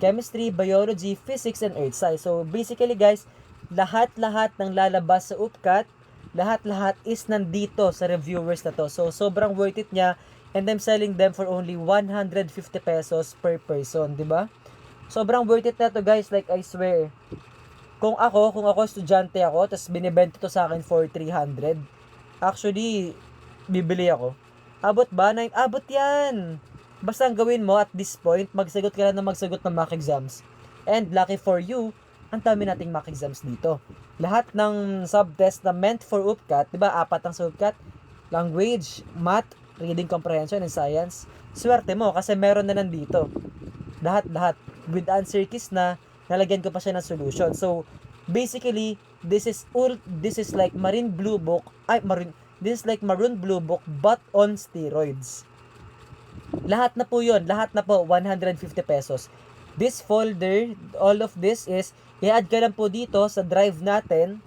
chemistry, biology, physics, and earth science. So, basically guys, lahat-lahat ng lalabas sa UCAT, lahat-lahat is nandito sa reviewers na to. So, sobrang worth it niya, and I'm selling them for only 150 pesos per person, di ba? Sobrang worth it na to guys, like I swear. Kung ako estudyante ako, tapos binibenta to sa akin for 300, actually, bibili ako. Abot ba? Abot yan! Basta ang gawin mo at this point, magsagot ka lang ng magsagot ng mock exams. And lucky for you, ang dami nating mock exams dito. Lahat ng subtest na meant for UPCAT, di ba, 4 ang sa UPCAT, language, math, reading comprehension, and science. Swerte mo kasi meron na nandito. Lahat with answer keys na nalagyan ko pa siya ng solution. So basically, this is like Marine Blue Book, this is like Maroon Blue Book but on steroids. Lahat na po 150 pesos. This folder, all of this is i-add ka lang po dito sa drive natin.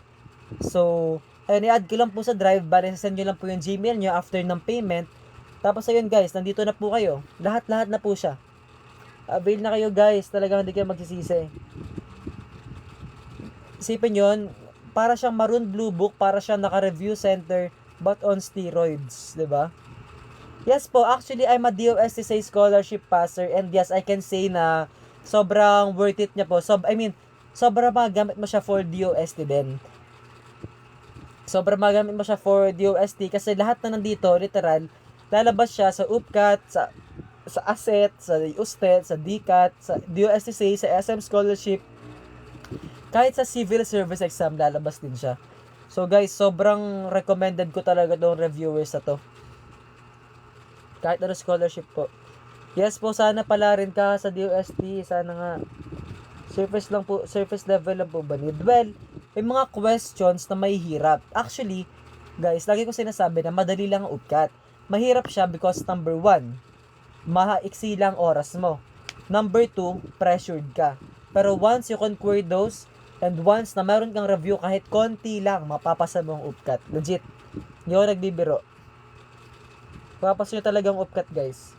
So i-add ko lang po sa drive, bali send nyo lang po yung Gmail nyo after ng payment. Tapos ayun guys, nandito na po kayo. Lahat na po siya. Avail na kayo guys, talagang hindi kayo magsisisi. Isipin yun, para siyang Maroon Blue Book, para siyang naka-review center but on steroids, 'di ba? Yes po, actually I'm a DOST scholarship passer and yes, I can say na sobrang worth it niya po. Sobrang magamit mo siya for DOST din. Sobrang magamit mo siya for DOST kasi lahat na nandito, literal, lalabas siya sa UPCAT, sa ASET, sa USTED, sa DCAT, sa DOST, sa SM Scholarship, kahit sa Civil Service Exam, lalabas din siya. So guys, sobrang recommended ko talaga tong reviewers na to. Kahit ano scholarship po. Yes po, sana pala rin ka sa DOST. Sana nga. Surface level lang po ba need? Well, may mga questions na may hirap. Actually, guys, lagi ko sinasabi na madali lang ang UPCAT. Mahirap siya because number 1, maiksi lang oras mo. Number 2, pressured ka. Pero once you conquer those, and once na meron kang review kahit konti lang, mapapasa mo ang UPCAT. Legit. Hindi ako nagbibiro. Mapapasa nyo talagang UPCAT, guys.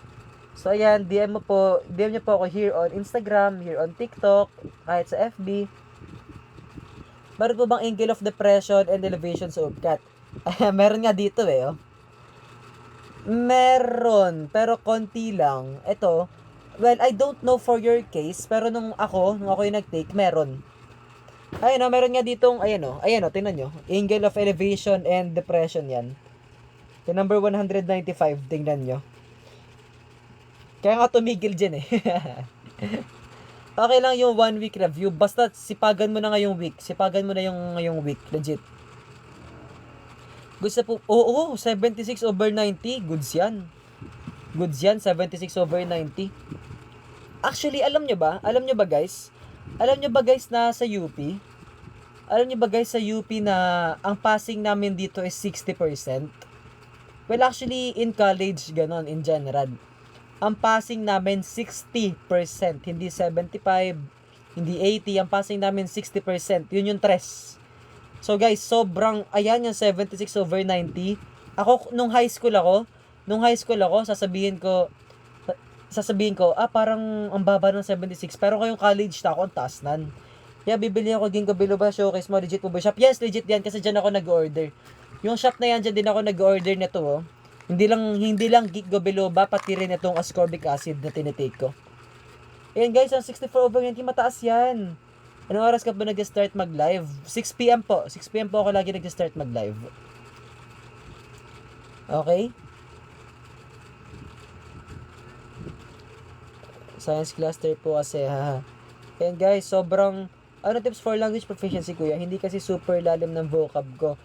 So, ayan, DM nyo po ako here on Instagram, here on TikTok, kahit sa FB. Meron po bang angle of depression and elevation sa UPCAT? Meron nga dito oh. Meron, pero konti lang. Ito, well, I don't know for your case, pero nung ako yung nag-take, meron. Ayun meron nga ditong, ayan tingnan nyo. Angle of elevation and depression yan. Yung number 195, tingnan nyo. Kaya nga tumigil dyan eh. Okay lang yung 1 week review. Basta sipagan mo na ngayong week. Sipagan mo na yung ngayong week. Legit. Gusto po, 76 over 90. Goods yan. 76 over 90. Actually, alam nyo ba guys? Alam nyo ba guys na sa UP? Alam nyo ba guys sa UP na ang passing namin dito is 60%? Well, actually, in college, ganon, in general. Ang passing namin, 60%. Hindi 75, hindi 80. Ang passing namin, 60%. Yun yung tres. So, guys, sobrang, ayan yung 76 over 90. Ako, nung high school ako, sasabihin ko, parang ang baba ng 76. Pero kayong college na ako, ang taas nan. Kaya bibili ako Ginkgo biloba showcase mo, legit po ba shop? Yes, legit yan kasi dyan ako nag-order. Yung shop na yan, dyan din ako nag-order nito oh. Hindi lang Ginkgo biloba, pati rin itong ascorbic acid na tinitake ko. Ayan guys, ang 64 over 90, mataas yan. Anong oras ka ba nag-start mag-live? 6pm po. 6pm po ako lagi nag-start mag-live. Okay? Science cluster po kasi ha. Ayan guys, sobrang tips for language proficiency kuya? Hindi kasi super lalim ng vocab ko.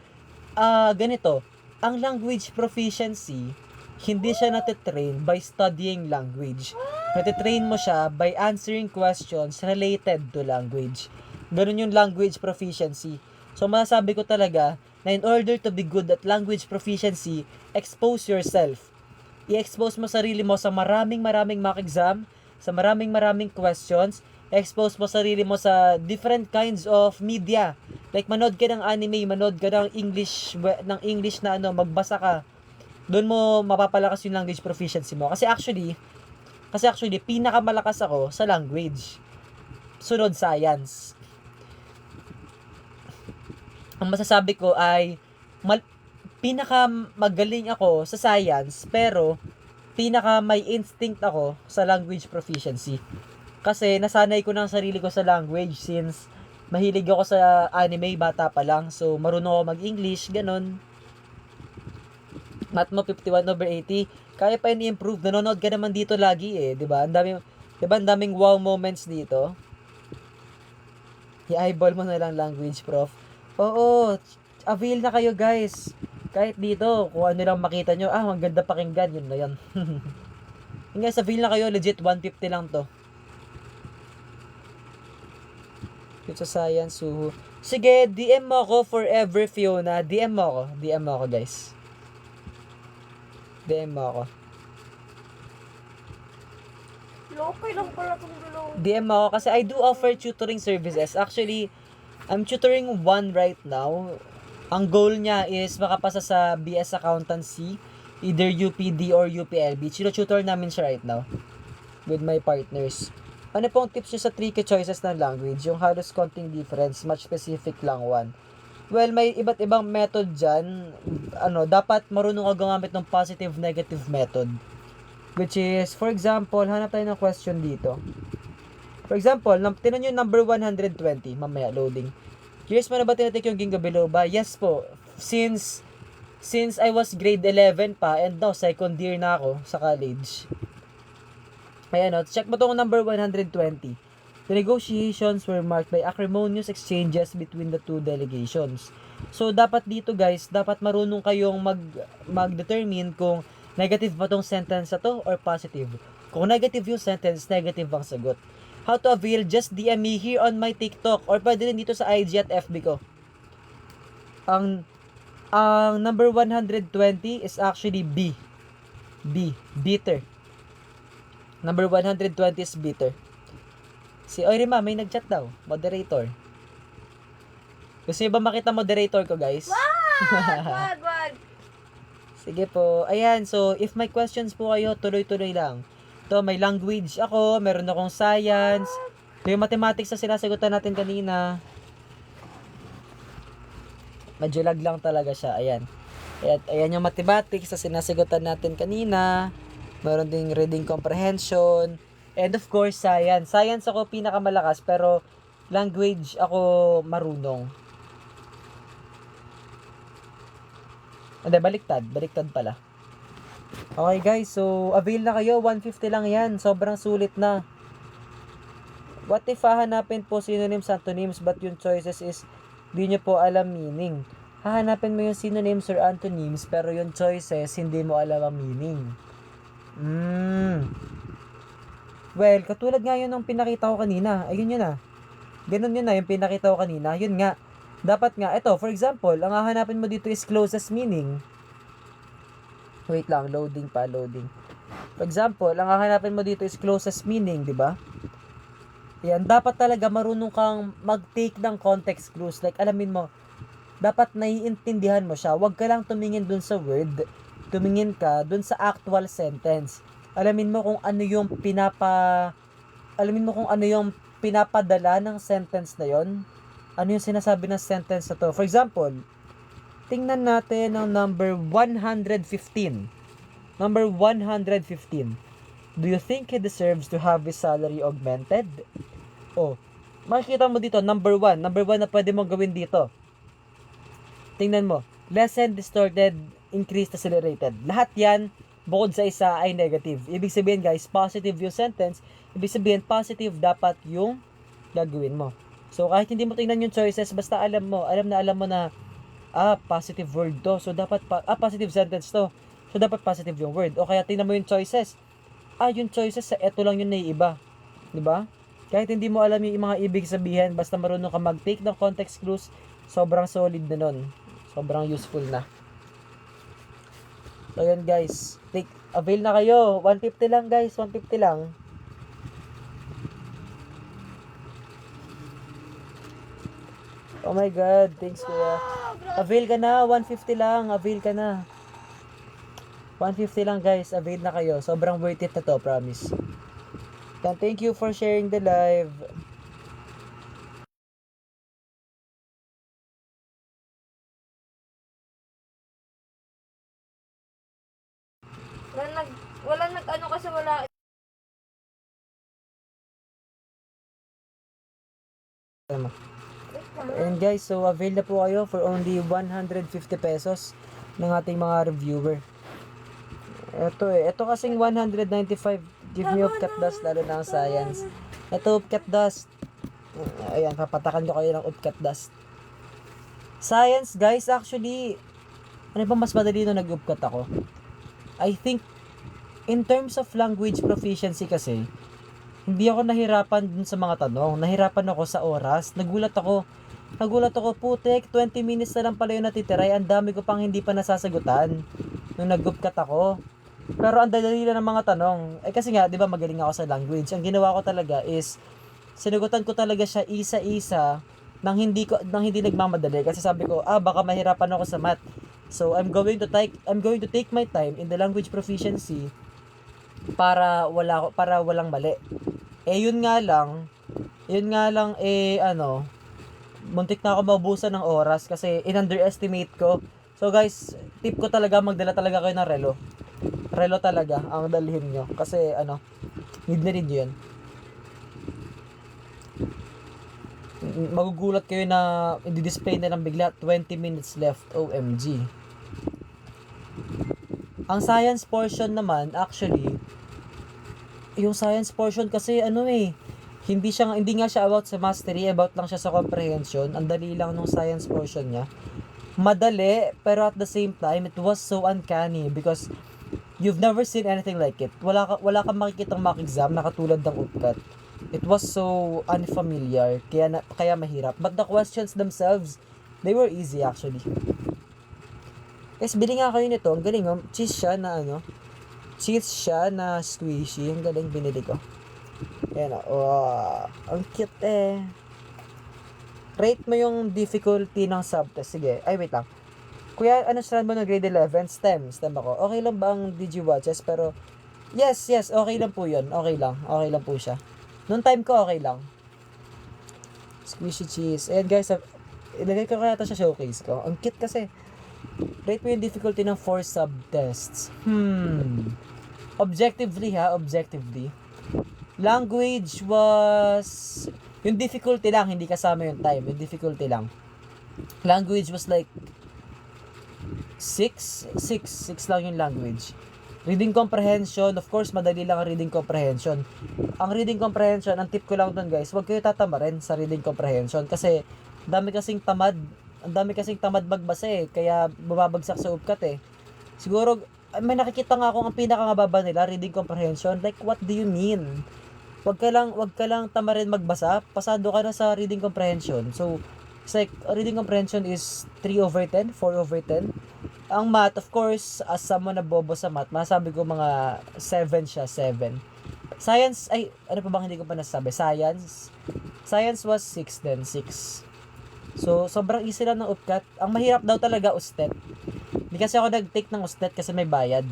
Ganito. Ang language proficiency, hindi siya natitrain by studying language. Natitrain mo siya by answering questions related to language. Ganun yung language proficiency. So, masasabi ko talaga na in order to be good at language proficiency, expose yourself. I-expose mo sarili mo sa maraming mock exam, sa maraming questions, expose mo sarili mo sa different kinds of media. Like manood ka ng anime, manood ka ng English na magbasa ka. Doon mo mapapalakas yung language proficiency mo. Kasi actually pinakamalakas ako sa language. Sunod science. Ang masasabi ko ay pinakamagaling ako sa science, pero pinaka may instinct ako sa language proficiency. Kasi nasanay ko ng sarili ko sa language since mahilig ako sa anime bata pa lang. So marunong ako mag-English, ganun. Math mo 51 over 80. Kaya pa yun i-improve. Nanonood ka naman dito lagi eh, 'di ba? Ang daming wow moments dito. I-eyeball mo na lang language, prof. Oo, avail na kayo, guys. Kahit dito, kung ano lang makita nyo, ang ganda pakinggan, yun na yun. Yun guys, avail na kayo, legit 150 lang to. Dito sa science, suhu. Sige, DM mo ako forever, Fiona. DM mo ako. DM mo ako, guys. DM mo ako. Okay lang pala itong dalawa. DM mo ako kasi I do offer tutoring services. Actually, I'm tutoring one right now. Ang goal niya is makapasa sa BS Accountancy, either UPD or UPLB. Tutor namin siya right now with my partners. Ano pong tips niyo sa tricky choices ng language? Yung halos konting difference, much specific lang one. Well, may iba't ibang method dyan. Dapat marunong ka gumamit ng positive, negative method. Which is, for example, hanap tayo ng question dito. For example, tinan nyo yung number 120. Mamaya, loading. Curious mo na ba tinatake yung Ginkgo biloba? Yes po. Since I was grade 11 pa, and now, second year na ako sa college. Ayan o, check mo itong number 120. The negotiations were marked by acrimonious exchanges between the two delegations. So, dapat dito guys, dapat marunong kayong mag-determine kung negative ba tong sentence na to or positive. Kung negative yung sentence, negative ang sagot. How to avail, just DM me here on my TikTok or pwede rin dito sa IG at FB ko. Ang number 120 is actually B. B, bitter. Number 120 is bitter. Si Oirima, may nag-chat daw. Moderator. Gusto niyo ba makita moderator ko, guys? Wag. Sige po. Ayan, so if may questions po kayo, tuloy-tuloy lang. Ito, may language ako, meron akong science. Ito yung mathematics na sinasagutan natin kanina. Medyo lag lang talaga siya. Ayan. Ayan yung mathematics na sinasagutan natin kanina. Meron ding reading comprehension. And of course, science. Science ako pinakamalakas, pero language ako marunong. Hindi, baliktad. Baliktad pala. Okay guys, so avail na kayo. 150 lang yan. Sobrang sulit na. What if hahanapin po synonyms, antonyms, but yung choices is di nyo po alam meaning. Hahanapin mo yung synonyms or antonyms, pero yung choices, hindi mo alam ang meaning. Well, katulad nga yun ng pinakita ko kanina. Ayun yun na. Ganun yun na, yung pinakita ko kanina. Yun nga. Dapat nga, ito, for example, ang hahanapin mo dito is closest meaning. Wait lang, loading. For example, ang hahanapin mo dito is closest meaning, di ba? Yan, dapat talaga marunong kang mag-take ng context clues. Like, alamin mo, dapat naiintindihan mo siya. Huwag ka lang tumingin dun sa word. Tumingin ka dun sa actual sentence. Alamin mo kung ano yung pinapadala ng sentence na yon. Ano yung sinasabi ng sentence na to. For example, tingnan natin ang number 115. Number 115. Do you think he deserves to have his salary augmented? Oh, makikita mo dito, number 1. Number 1 na pwede mong gawin dito. Tingnan mo. Lessen, distorted, increased, accelerated. Lahat yan, bukod sa isa ay negative. Ibig sabihin guys, positive yung sentence. Ibig sabihin, positive dapat yung gagawin mo. So, kahit hindi mo tingnan yung choices, basta alam mo na, positive word to. So, dapat, positive sentence to. So, dapat positive yung word. O kaya, tingnan mo yung choices. Yung choices, sa eto lang yung naiiba. Diba? Kahit hindi mo alam yung mga ibig sabihin, basta marunong ka mag-take ng context clues, sobrang solid na nun. Sobrang useful na. So, yun guys. Avail na kayo. 150 lang guys. 150 lang. Oh my God. Thanks kuya. Avail ka na. 150 lang. Avail ka na. 150 lang guys. Avail na kayo. Sobrang worth it na to. Promise. And thank you for sharing the live. Wala nag-ano kasi wala. And guys, so avail na po kayo for only 150 pesos ng ating mga reviewer. Ito kasing 195. Give me of cat dust, lalo na ang science. Ito, cat dust. Ayan, papatakan ko kayo ng upcut dust. Science, guys, actually, ano ba mas madali nung nag-upcut ako? I think, in terms of language proficiency kasi, hindi ako nahirapan dun sa mga tanong. Nahirapan ako sa oras. Nagulat ako, putek, 20 minutes na lang pala yung natitira. Ang dami ko pang hindi pa nasasagutan nung nag-upcut ako. Pero ang dali lang ng mga tanong. Kasi nga, di ba magaling ako sa language. Ang ginawa ko talaga is, sinagutan ko talaga siya isa-isa nang hindi nagmamadali kasi sabi ko baka mahirapan ako sa math. So I'm going to take my time in the language proficiency para walang mali. Yun nga lang muntik na ako maubusan ng oras kasi in-underestimate ko. So guys, tip ko talaga magdala talaga kayo ng relo. Relo talaga ang dalhin nyo kasi need na yun. Magugulat kayo na i-display na lang bigla 20 minutes left. OMG. Ang science portion naman, actually, yung science portion kasi hindi nga siya about sa mastery, about lang siya sa comprehension. Ang dali lang nung science portion niya. Madali, pero at the same time, it was so uncanny because you've never seen anything like it. Wala kang makikitang mock exam na katulad ng upcut. It was so unfamiliar, kaya mahirap. But the questions themselves, they were easy actually. Guys, bili nga kayo nito. Ang galing, cheese siya na squishy. Ang galing, binili ko. Ayan, ang cute Rate mo yung difficulty ng subtest. Sige, wait lang. Kuya, strand mo ng grade 11? STEM ako. Okay lang ba ang DigiWatches? Pero, yes, okay lang po yun. Okay lang po siya. Noong time ko, okay lang. Squishy cheese. Ayan guys, ilagay ko kaya ito sa showcase ko. Ang cute kasi. Rate mo yung difficulty ng 4 subtests. Objectively. Language was... Yung difficulty lang, hindi kasama yung time. Yung difficulty lang. Language was like 6 lang yung language. Reading comprehension, of course, madali lang ang reading comprehension. Ang reading comprehension, ang tip ko lang doon guys, huwag kayo tatamarin sa reading comprehension kasi ang dami kasing tamad magbasa kaya bumabagsak sa upkat Siguro, may nakikita nga akong ang pinakamababa nila, reading comprehension. Like, what do you mean? Huwag ka lang tamarin magbasa, pasado ka na sa reading comprehension. So, it's like, reading comprehension is 3/10, 4/10. Ang math, of course, as someone na bobo sa math, masabi ko mga 7 siya, 7. Science, ano pa bang hindi ko pa nasasabi? Science was 6 then, 6. So, sobrang easy lang ng upcut. Ang mahirap daw talaga, ustet. Hindi kasi ako nag-take ng ustet kasi may bayad.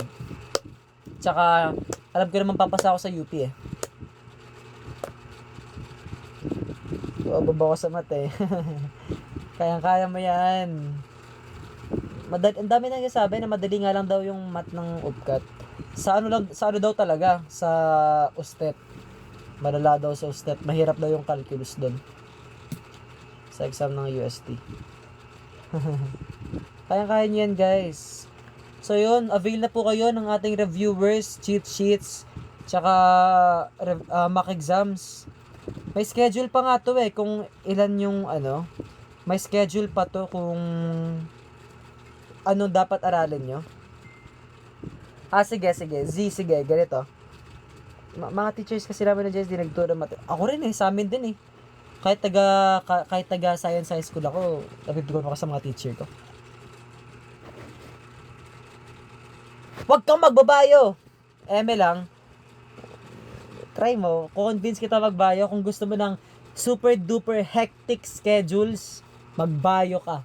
Tsaka, alam ko naman papasa ako sa UP Baba ko sa math Kaya mo yan. Ang dami nang sabi na madali nga lang daw yung math ng upcut. Sa ano daw talaga sa ustet. Malala daw sa ustet. Mahirap daw yung calculus doon. Sa exam ng UST. Kaya niyo yan, guys. So yun, avail na po kayo ng ating reviewers, cheat sheets, tsaka mock exams. May schedule pa nga to kung ilan yung may schedule pa to kung ano dapat aralin nyo. Sige, ganito. Mga teachers kasi namin na JSD nagturo ng ako rin sa amin din Kahit taga science high school ako, napipigod ako sa mga teacher ko. Huwag kang magbabayo! Lang. Try mo. Convince kita magbayo. Kung gusto mo ng super duper hectic schedules, magbayo ka.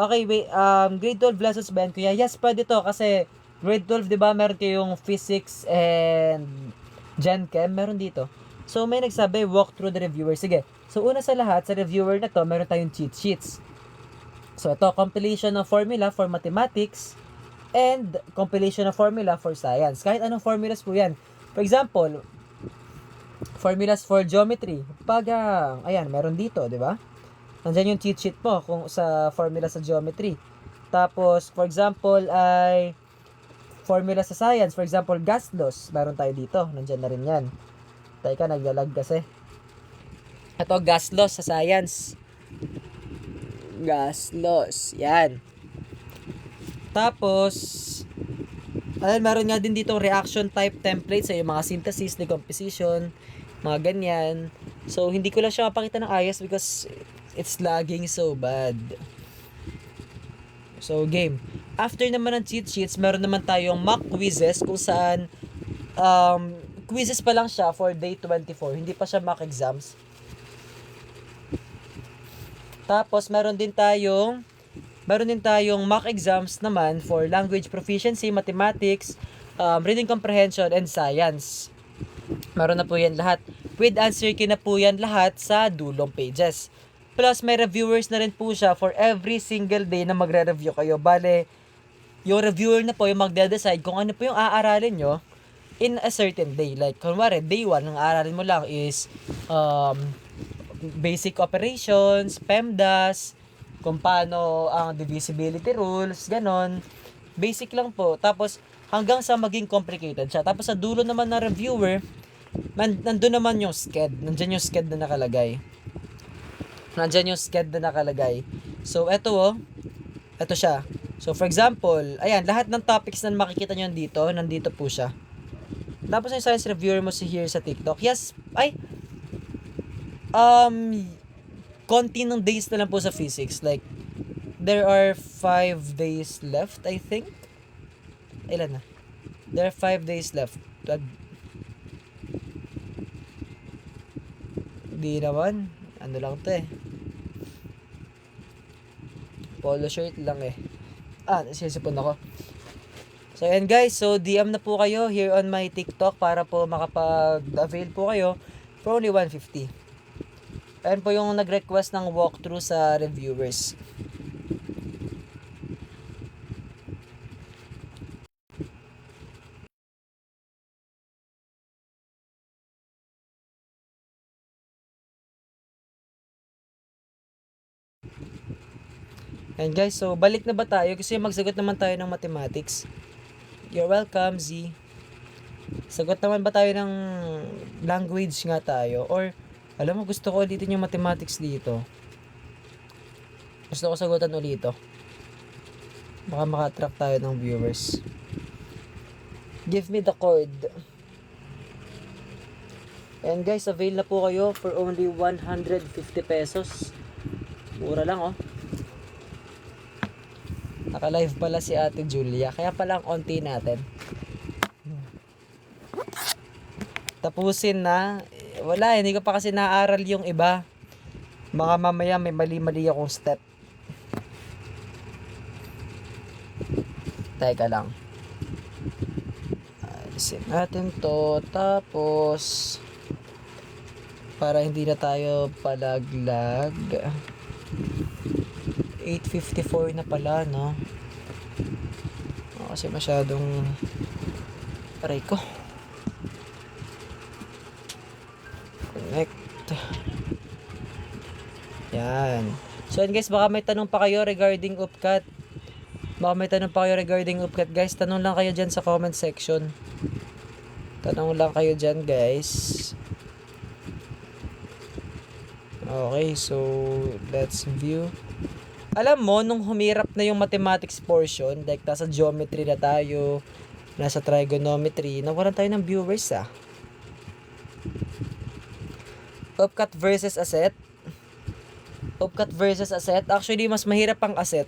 Okay, wait. Grade 12 lessons ba yan, kuya? Yes, pwede to. Kasi grade 12, di ba, meron kayong physics and gen chem. Meron dito. So, may nagsabi, walk through the reviewer. Sige. So, una sa lahat, sa reviewer na to, meron tayong cheat sheets. So, ito, compilation ng formula for mathematics and compilation ng formula for science. Kahit anong formulas po yan. For example, formulas for geometry. Ayan, meron dito, di ba? Nandiyan yung cheat sheet mo kung sa formula sa geometry. Tapos, for example, ay formula sa science. For example, gas laws. Meron tayo dito. Nandiyan na rin yan. Teka, naglalag kasi. Ito, gas loss sa science. Gas loss. Yan. Tapos, ayun, meron nga din dito reaction type templates sa yung mga synthesis, decomposition, mga ganyan. So, hindi ko lang siya mapakita ng ayos because it's lagging so bad. So, game. After naman ng cheat sheets, meron naman tayong mock quizzes kung saan quizzes pa lang siya for day 24. Hindi pa siya mock exams. Tapos, meron din tayong mock exams naman for language proficiency, mathematics, reading comprehension, and science. Meron na po yan lahat. With answer key na po yan lahat sa dulong pages. Plus, may reviewers na rin po siya for every single day na magre-review kayo. Bale, yung reviewer na po yung magde-decide kung ano po yung aaralin nyo in a certain day. Like, kunwari, day 1, ang aaralin mo lang is basic operations, PEMDAS, kung paano ang divisibility rules, ganon. Basic lang po. Tapos, hanggang sa maging complicated siya. Tapos, sa dulo naman ng reviewer, nandun naman yung SCED. Nandyan yung SCED na nakalagay. So, eto siya. So, for example, ayan, lahat ng topics na makikita nyo nandito po siya. Tapos, yung science reviewer mo here sa TikTok. Yes, konti ng days na lang po sa physics. Like, there are 5 days left, I think. Ilan na? There are 5 days left. Di naman. Ano lang to eh. Polo shirt lang eh. Nasisipon ako. So, ayan guys. So, DM na po kayo here on my TikTok para po makapag-avail po kayo for only 150. Ayan po yung nag-request ng walkthrough sa reviewers. Ayan guys, so balik na ba tayo? Kasi magsagot naman tayo ng mathematics. You're welcome, Z. Sagot naman ba tayo ng language nga tayo? Or, alam mo, gusto ko ulitin yung mathematics dito. Gusto ko sagutan ulito. Baka makatrack tayo ng viewers. Give me the code. And guys, avail na po kayo for only 150 pesos. Mura lang oh. Naka-live pala si Ate Julia. Kaya pala ang onti natin. Tapusin na. Wala, hindi ko pa kasi naaral yung iba. Mga mamaya may mali-mali akong step. Teka lang. Alisin natin to. Tapos, para hindi na tayo palaglag. 8:54 na pala, no? Kasi masyadong aray ko. Connect. Yan. So, yun guys, baka may tanong pa kayo regarding UPCAT. Guys. Tanong lang kayo dyan sa comment section. Tanong lang kayo dyan, guys. Okay, so, let's view. Alam mo, nung humirap na yung mathematics portion, like nasa geometry na tayo, nasa trigonometry, nawalan tayo ng viewers UPCAT versus asset. Actually, mas mahirap ang asset.